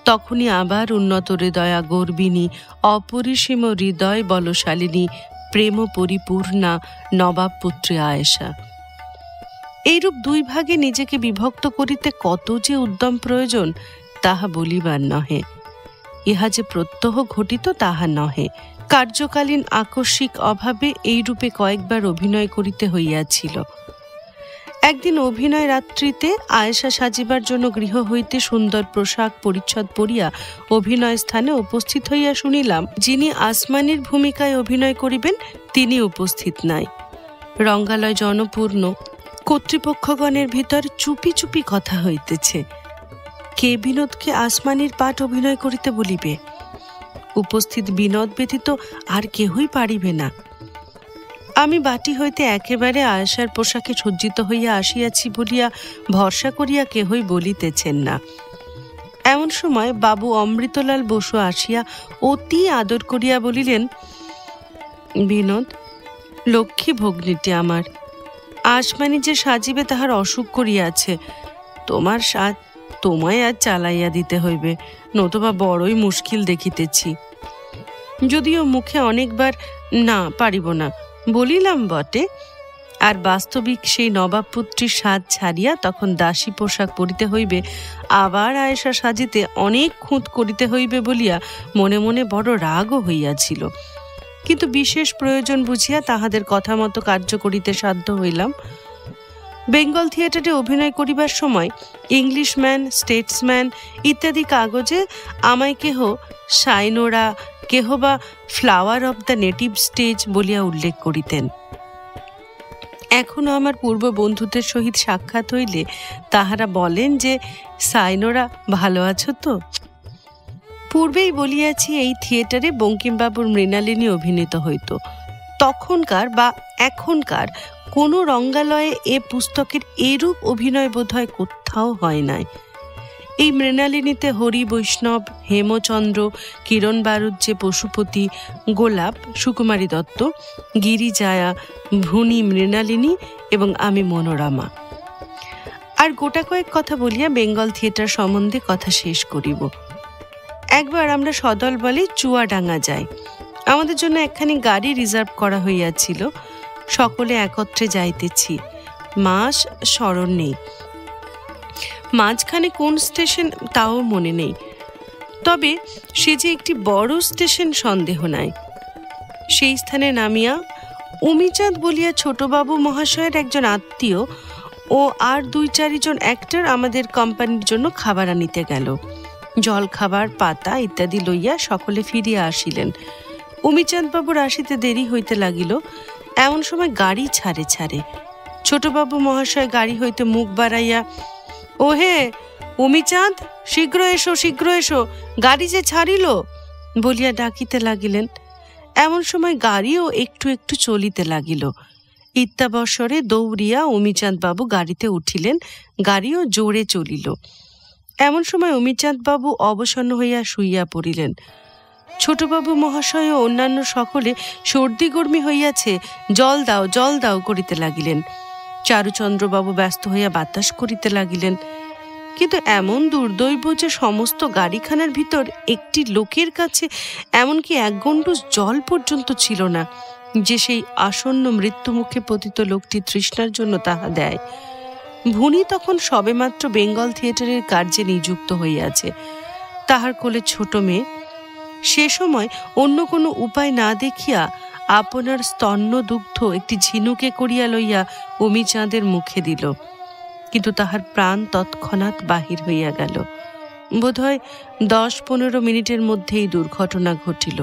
তখনই আবার উন্নত হৃদয়া গর্বিণী, অপরিসীম হৃদয় বলশালিনী, প্রেম পরিপূর্ণা নবাবপুত্রী আয়েশা। এইরূপ 2 ভাগে নিজেকে বিভক্ত করিতে কত যে উদ্যম প্রয়োজন তাহা বলিবার নহে। ইহা যে প্রত্যহ ঘটিত তাহা নহে। কার্যকালীন আকস্মিক অভাবে এইরূপে কয়েকবার অভিনয় করিতে হইয়াছিল। একদিন অভিনয় রাত্রিতে আয়েশা সাজিবার জন্য গৃহ হইতে সুন্দর পোশাক পরিচ্ছদ পরিয়া অভিনয় স্থানে উপস্থিত হইয়া শুনিলাম, যিনি আসমানির ভূমিকায় অভিনয় করিবেন তিনি উপস্থিত নাই। রঙ্গালয় জনপূর্ণ। কর্তৃপক্ষগণের ভিতর চুপি চুপি কথা হইতেছে, কে বিনোদকে আসমানির পাঠ অভিনয় করিতে বলিবে? উপস্থিত বিনোদ ব্যতীত আর কেহই পারিবে না। আমি বাটি হইতে একেবারে আয়েশার পোশাকে সজ্জিত হইয়া আসিয়াছি বলিয়া ভরসা করিয়া কেহই বলিতেছেন না। এমন সময় বাবু অমৃতলাল বসু আসিয়া অতি আদর করিয়া বলিলেন, বিনোদ, লক্ষ্মী ভগ্নীটি আমার, আসমানি যে সাজিবে তাহার অসুখ করিয়াছে। তোমার সাজ তোমায় আজ চালাইয়া দিতে হইবে, নতুবা বড়ই মুশকিল দেখিতেছি। যদিও মুখে অনেকবার না পারিব না বলিলাম বটে, আর বাস্তবিক সেই নবাবপুত্রীর সাজ ছাড়িয়া তখন দাসী পোশাক পরিতে হইবে, আবার আয়েশা সাজিতে অনেক খুঁত করিতে হইবে বলিয়া মনে মনে বড় রাগও হইয়াছিল। কিন্তু বিশেষ প্রয়োজন বুঝিয়া তাহাদের কথা মতো কার্য করিতে সাধ্য হইলাম। বেঙ্গল থিয়েটারে অভিনয় করিবার সময় ইংলিশম্যান, স্টেটসম্যান ইত্যাদি কাগজে আমায় কেহ সাইনোরা, কেহ বা flower of the native stage বলিয়া উল্লেখ করিতেন। এখনো আমার পূর্ব বন্ধুদের সহিত সাক্ষাৎ হইলে তাহারা বলেন যে, সাইনোরা ভালো আছো তো? পূর্বেই বলিয়াছি, এই থিয়েটারে বঙ্কিমবাবুর মৃণালিনী অভিনীত হইত। তখনকার বা এখনকার কোনো রঙ্গালয়ে এ পুস্তকের এরূপ অভিনয় বোধহয় কোথাও হয় নাই। এই মৃণালিনীতে হরি বৈষ্ণব, হেমচন্দ্র, কিরণ বারুজ্জে পশুপতি, গোলাপ, সুকুমারী দত্ত, গিরিজায়া, ভ্রুণী মৃণালিনী এবং আমি মনোরমা। আর গোটা কয়েক কথা বলিয়া বেঙ্গল থিয়েটার সম্বন্ধে কথা শেষ করিব। একবার আমরা সদল বলে চুয়াডাঙ্গা যাই। আমাদের জন্য একখানি গাড়ি রিজার্ভ করা হইয়াছিল। সকলে একত্রে যাইতেছি, মাস স্মরণ নেই, মাঝখানে কোন স্টেশন তাও মনে নেই, তবে সে যে একটি বড় স্টেশন সন্দেহ নাই। সেই স্থানে নামিয়া অমিচাঁদ বলিয়া ছোটবাবু মহাশয়ের একজন আত্মীয় ও আর 2-4 জন অ্যাক্টর আমাদের কোম্পানির জন্য খাবার আনিতে গেল। জল খাবার, পাতা ইত্যাদি লইয়া সকলে ফিরিয়া আসিলেন। অমিচাঁদ বাবুর আসিতে দেরি হইতে লাগিল। এমন সময় গাড়ি ছাড়ে। ছোটবাবু মহাশয় গাড়ি হইতে মুখ বাড়াইয়া, ওহে অমিচাঁদ, শীঘ্র এসো, শীঘ্র এসো, গাড়ি যে ছাড়িল বলিয়া ডাকিতে লাগিলেন। এমন সময় গাড়িও একটু একটু চলিতে লাগিল। ইত্যাবসরে দৌড়িয়া অমিচাঁদ বাবু গাড়িতে উঠিলেন। গাড়িও জোরে চলিল। এমন সময় অমিচাঁদ বাবু অবসন্ন হইয়া শুইয়া পড়িলেন। ছোটবাবু মহাশয় ও অন্যান্য সকলে সর্দি গর্মি হইয়াছে, জল দাও, জল দাও করিতে লাগিলেন। চারুচন্দ্রবাবু ব্যস্ত হইয়া বাতাস করিতে লাগিলেন, কিন্তু এমন দুর্দৈব যে সমস্ত গাড়িখানার ভিতর একটি লোকের কাছে এমনকি 1 গণ্ডূষ জল পর্যন্ত ছিল না, যে সেই আসন্ন মৃত্যুমুখে পতিত লোকটি তৃষ্ণার জন্য তাহা দেয়। ভুনি তখন সবেমাত্র বেঙ্গল থিয়েটারের কার্যে নিযুক্ত হইয়াছে, তাহার কোলে ছোট মেয়ে। সে সময় অন্য কোনো উপায় না দেখিয়া আপনার স্তন্য দুগ্ধ একটি ঝিনুকে করিয়া লইয়া অমিচাঁদের মুখে দিল, কিন্তু তাহার প্রাণ তৎক্ষণাৎ বাহির হইয়া গেল। বোধহয় 10-15 মিনিটের মধ্যেই দুর্ঘটনা ঘটিল।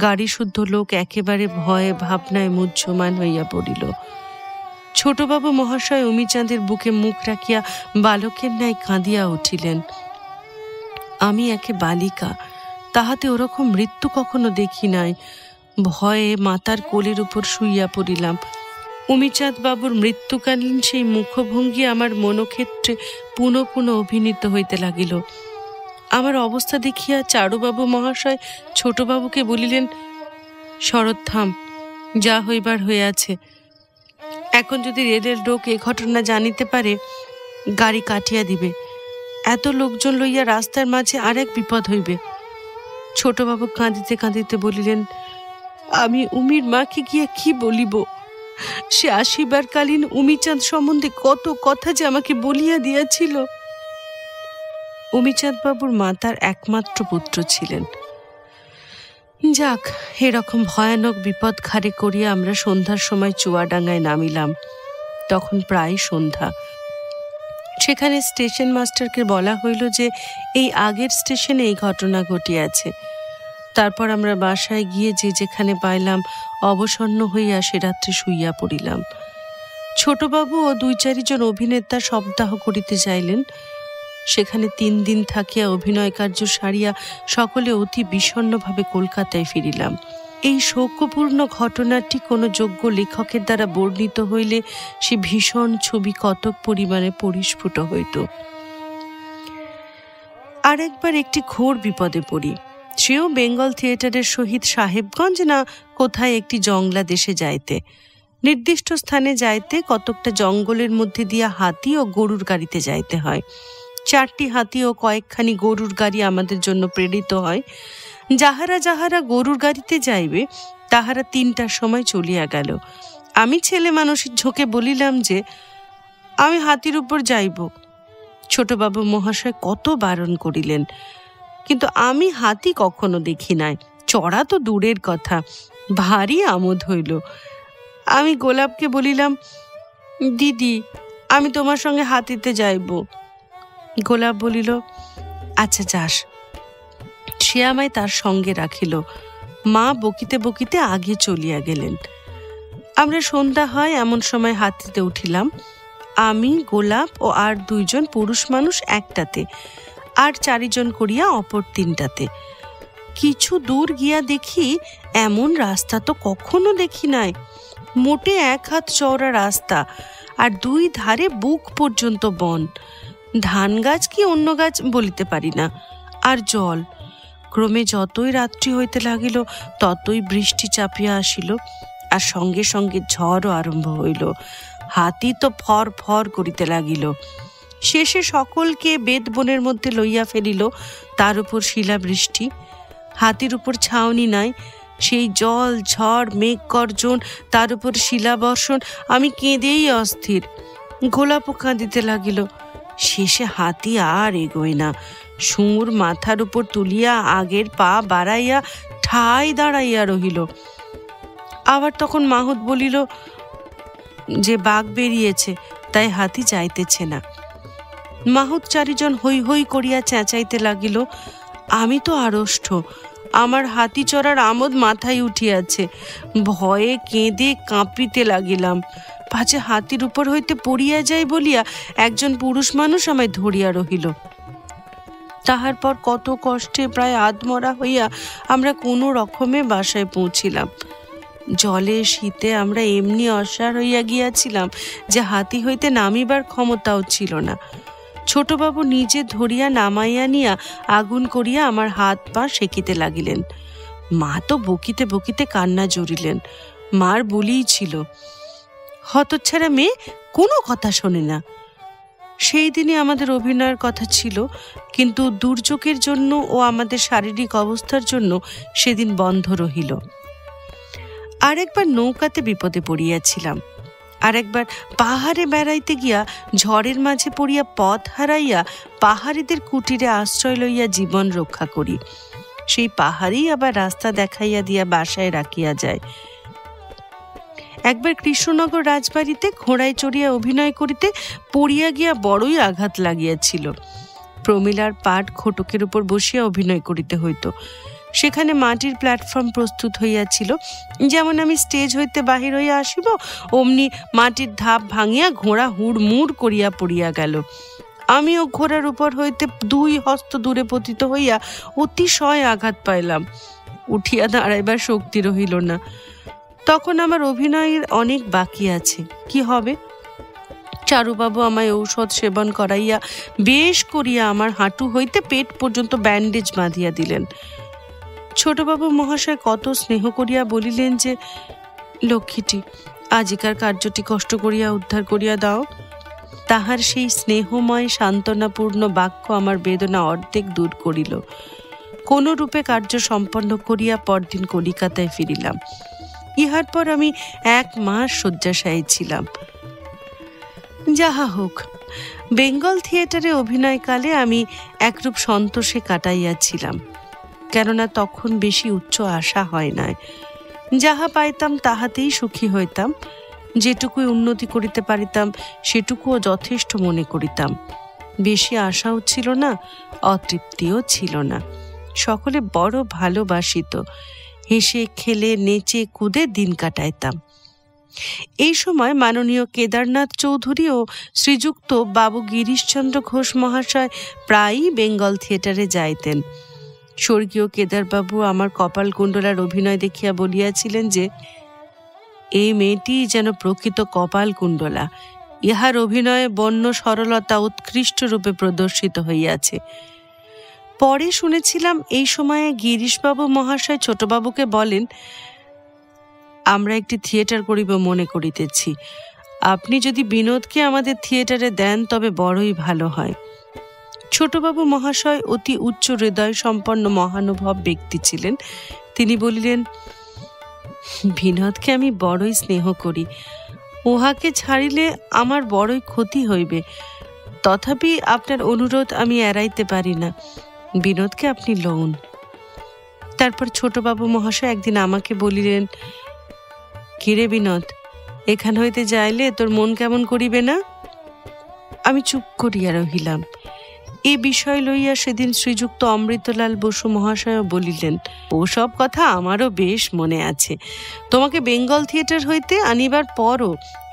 গাড়ি শুদ্ধ লোক একেবারে ভয়ে ভাবনায় মুহ্যমান হইয়া পড়িল। ছোটবাবু মহাশয় অমিচাঁদের বুকে মুখ রাখিয়া বালকের ন্যায় কাঁদিয়া উঠিলেন। আমি একে বালিকা, তাহাতে ওরকম মৃত্যু কখনো দেখি নাই। ভয়ে মাতার কোলের উপর শুইয়া পড়িলাম। অমিচাঁদ বাবুর মৃত্যুকালীন সেই মুখভঙ্গি আমার মনক্ষেত্রে পুনঃ পুনঃ অভিনীত হইতে লাগিল। আমার অবস্থা দেখিয়া চারুবাবু মহাশয় ছোটবাবুকে বলিলেন, শরৎ থাম, যা হইবার হইয়াছে। এখন যদি রেলের লোক এ ঘটনা জানিতে পারে, গাড়ি কাটিয়া দিবে। এত লোকজন লইয়া রাস্তার মাঝে আরেক বিপদ হইবে। ছোটবাবু কাঁদিতে কাঁদিতে বলিলেন, আমি উমির মাকে গিয়া কি বলিব? সে আসিবার কালীন উমিচাঁদ সম্বন্ধে কত কথা যে আমাকে বলিয়া দিয়াছিল। উমিচাঁদ বাবুর মা তার একমাত্র পুত্র ছিলেন। যাক, এরকম ভয়ানক বিপদ ঘাড়ে করিয়া আমরা সন্ধ্যার সময় চুয়াডাঙ্গায় নামিলাম। তখন প্রায় সন্ধ্যা। সেখানে স্টেশন মাস্টারকে বলা হইল যে এই আগের স্টেশনে এই ঘটনা ঘটিয়াছে। তারপর আমরা বাসায় গিয়ে যে যেখানে পাইলাম অবসন্ন হইয়া সে রাত্রে শুইয়া পড়িলাম। ছোটবাবু ও 2-4 জন অভিনেতা সপ্তাহ করিতে যাইলেন। সেখানে 3 দিন থাকিয়া অভিনয় কার্য সারিয়া সকলে অতি বিষণ্ণভাবে কলকাতায় ফিরিলাম। এই শোকপূর্ণ ঘটনাটি কোনো যোগ্য লেখকের দ্বারা বর্ণিত হইলে সে ভীষণ ছবি কতক পরিমাণে পরিস্ফুট হইত। আর একবার একটি ঘোর বিপদে পড়ি। সেও বেঙ্গল থিয়েটারের সহিত সাহেবগঞ্জ না কোথায় একটি জংলা দেশে যাইতে। নির্দিষ্ট স্থানে যাইতে কতকটা জঙ্গলের মধ্যে দিয়া হাতি ও গরুর গাড়িতে যাইতে হয়। 4টি হাতি ও কয়েকখানি গরুর গাড়ি আমাদের জন্য প্রেরিত হয়। যাহারা যাহারা গরুর গাড়িতে যাইবে তাহারা 3টার সময় চলিয়া গেল। আমি ছেলে মানুষের ঝোঁকে বলিলাম যে আমি হাতির উপর যাইব। ছোটবাবু মহাশয় কত বারণ করিলেন, কিন্তু আমি হাতি কখনো দেখি নাই, চড়া তো দূরের কথা। ভারী আমোদ হইল। আমি গোলাপকে বলিলাম, দিদি, আমি তোমার সঙ্গে হাতিতে যাইব। গোলাপ বলিল, আচ্ছা যাস। সে আমায় তার সঙ্গে রাখিল। মা বকিতে বকিতে আগে চলিয়া গেলেন। আমরা সন্ধ্যা হয় এমন সময় হাতিতে উঠিলাম। আমি, গোলাপ ও আর 2 জন পুরুষ মানুষ একটাতে, আর 4 জন করিয়া অপর 3টাতে। কিছু দূর গিয়া দেখি এমন রাস্তা তো কখনো দেখি নাই। মোটে 1 হাত চওড়া রাস্তা, আর 2 ধারে বুক পর্যন্ত বন। ধান গাছ কি অন্য গাছ বলিতে পারি না। আর জল। ক্রমে যতই রাত্রি হইতে লাগিল ততই বৃষ্টি চাপিয়া আসিল, আর সঙ্গে সঙ্গে ঝড়ও আরম্ভ হইল। হাতি তো ফর ফর করিতে লাগিল। শেষে সকলকে বেদ বনের মধ্যে লইয়া ফেলিল। তার উপর শিলাবৃষ্টি। হাতির উপর ছাউনি নাই। সেই জল, ঝড়, মেঘ গর্জন, তার উপর শিলাবর্ষণ। আমি কেঁদেই অস্থির। গোলাপও কাঁদিতে লাগিল। শেষে হাতি আর এগোয় না। সুর মাথার উপর তুলিয়া আগের পা বাড়াইয়া ঠাই দাঁড়াইয়া রহিল। আবার তখন মাহুত বলিল যে বাঘ বেরিয়েছে, তাই হাতি যাইতেছে না। মাহুত 4 জন হৈ হৈ করিয়া চেঁচাইতে লাগিল। আমি তো আড়ষ্ট। আমার হাতি চড়ার আমোদ মাথায় উঠিয়াছে। ভয়ে কেঁদে কাঁপিতে লাগিলাম। পাছে হাতির উপর হইতে পড়িয়া যাই বলিয়া একজন পুরুষ মানুষ আমায় ধরিয়া রহিল। তাহার পর কত কষ্টে প্রায় আধমরা হইয়া আমরা কোনো রকমে বাসায় পৌঁছিলাম। জলে শীতে আমরা এমনি অসাড় হইয়া গিয়াছিলাম যে হাতি হইতে নামিবার ক্ষমতাও ছিল না। ছোটবাবু নিজে ধরিয়া নামাইয়া নিয়া আগুন করিয়া আমার হাত পা সেকিতে লাগিলেন। মা তো বকিতে বকিতে কান্না জড়িলেন। মার বলিই ছিল, হতচ্ছাড়া মেয়ে, কোনো কথা শোনে না। সেই দিনে আমাদের অভিনয়ের কথা ছিল, কিন্তু দুর্যোগের জন্য ও আমাদের শারীরিক অবস্থার জন্য সেদিন বন্ধ রহিল। আরেকবার নৌকাতে বিপদে পড়িয়াছিলাম, আরেকবার পাহাড়ে বেড়াইতে গিয়া ঝড়ের মাঝে পড়িয়া পথ হারাইয়া পাহাড়িদের কুটিরে আশ্রয় লইয়া জীবন রক্ষা করি। সেই পাহাড়েই আবার রাস্তা দেখাইয়া দিয়া বাসায় রাখিয়া যায়। একবার কৃষ্ণনগর রাজবাড়িতে ঘোড়ায় চড়িয়া অভিনয় করিতে পড়িয়া গিয়া বড়ই আঘাত লাগিয়াছিল। প্রমীলার পাট খোটকের উপর বসিয়া অভিনয় করিতে হইত। সেখানে মাটির প্ল্যাটফর্ম প্রস্তুত হইয়াছিল। যেমন আমি স্টেজ হইতে বাহির হইয়া আসিব, অমনি মাটির ধাপ ভাঙিয়া ঘোড়া হুড়মুড় করিয়া পড়িয়া গেল। আমিও ঘোড়ার উপর হইতে 2 হস্ত দূরে পতিত হইয়া অতিশয় আঘাত পাইলাম। উঠিয়া দাঁড়াইবার শক্তি রহিল না। তখন আমার অভিনয়ের অনেক বাকি আছে, কি হবে? চারুবাবু আমায় ঔষধ সেবন করাইয়া বেশ করিয়া আমার হাঁটু হইতে পেট পর্যন্ত ব্যান্ডেজ বাঁধিয়া দিলেন। ছোটবাবু মহাশয় কত স্নেহ করিয়া বলিলেন যে, লক্ষ্মীটি, আজিকার কার্যটি কষ্ট করিয়া উদ্ধার করিয়া দাও। তাহার সেই স্নেহময় সান্ত্বনাপূর্ণ বাক্য আমার বেদনা অর্ধেক দূর করিল। কোন রূপে কার্য সম্পন্ন করিয়া পরদিন কলিকাতায় ফিরিলাম। ইহার পর আমি 1 মাস শয্যাশায়ী ছিলাম। যাহা হোক, বেঙ্গল থিয়েটারে অভিনয়কালে আমি একরূপ সন্তোষে কাটাইয়াছিলাম, কেননা তখন বেশি উচ্চ আশা হয় নাই। যাহা পাইতাম তাহাতেই সুখী হইতাম। যেটুকুই উন্নতি করিতে পারিতাম সেটুকুও যথেষ্ট মনে করিতাম। বেশি আশাও ছিল না, অতৃপ্তিও ছিল না। সকলে বড় ভালোবাসিত। হেসে খেলে নেচে কুদে দিন কাটাইতাম। এই সময় মাননীয় কেদারনাথ চৌধুরী ও শ্রীযুক্ত বাবু গিরিশচন্দ্র ঘোষ মহাশয় প্রায়ই বেঙ্গল থিয়েটারে যাইতেন। স্বর্গীয় কেদারবাবু আমার কপালকুণ্ডলার অভিনয় দেখিয়া বলিয়াছিলেন যে, এই মেয়েটি যেন প্রকৃত কপালকুণ্ডলা। ইহার অভিনয়ে বন্য সরলতা উৎকৃষ্ট রূপে প্রদর্শিত হইয়াছে। পরে শুনেছিলাম এই সময়ে গিরিশবাবু মহাশয় ছোটবাবুকে বলেন, আমরা একটি থিয়েটার করিব মনে করিতেছি। আপনি যদি বিনোদকে আমাদের থিয়েটারে দেন তবে বড়ই ভালো হয়। ছোটবাবু মহাশয় অতি উচ্চ হৃদয় সম্পন্ন মহানুভব ব্যক্তি ছিলেন। তিনি বলিলেন, বিনোদকে আমি বড়ই স্নেহ করি, উহাকে ছাড়িলে আমার বড়ই ক্ষতি হইবে। তথাপি আপনার অনুরোধ আমি এড়াইতে পারি না, বিনোদকে আপনি লউন। তারপর ছোটবাবু মহাশয় একদিন আমাকে বলিলেন, কিরে বিনোদ, এখান হইতে যাইলে তোর মন কেমন করিবে না? আমি চুপ করিয়া রহিলাম। এ বিষয় লইয়া সেদিন শ্রীযুক্ত অমৃতলাল বসু মহাশয় বলিলেন, ওসব কথা আমারও বেশ মনে আছে। তোমাকে বেঙ্গল থিয়েটার হইতে আনিবার পরও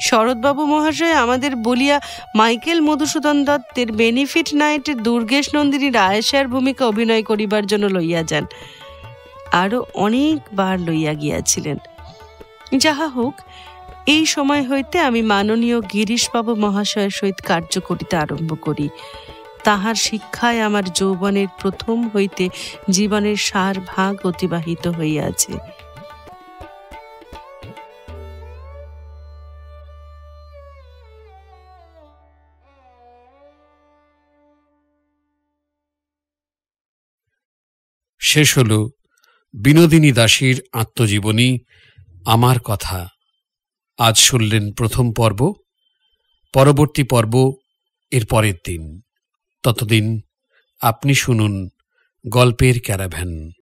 শরৎবাবু মহাশয় আমাদের বলিয়া মাইকেল মধুসূদন দত্তের বেনিফিট নাইটে দুর্গেশ নন্দিনীর আয়েশার ভূমিকা অভিনয় করিবার জন্য লইয়া যান। আরও অনেকবার লইয়া গিয়াছিলেন। যাহা হোক, এই সময় হইতে আমি মাননীয় গিরিশবাবু মহাশয়ের সহিত কার্য করিতে আরম্ভ করি। তাহার শিক্ষায় আমার যৌবনের প্রথম হইতে জীবনের 4 ভাগ অতিবাহিত হইয়াছে।
শেষ হল বিনোদিনী দাসীর আত্মজীবনী আমার কথা। আজ শুনলেন প্রথম পর্ব। পরবর্তী পর্ব এর পরের দিন। ততদিন আপনি শুনুন গল্পের ক্যারাভ্যান।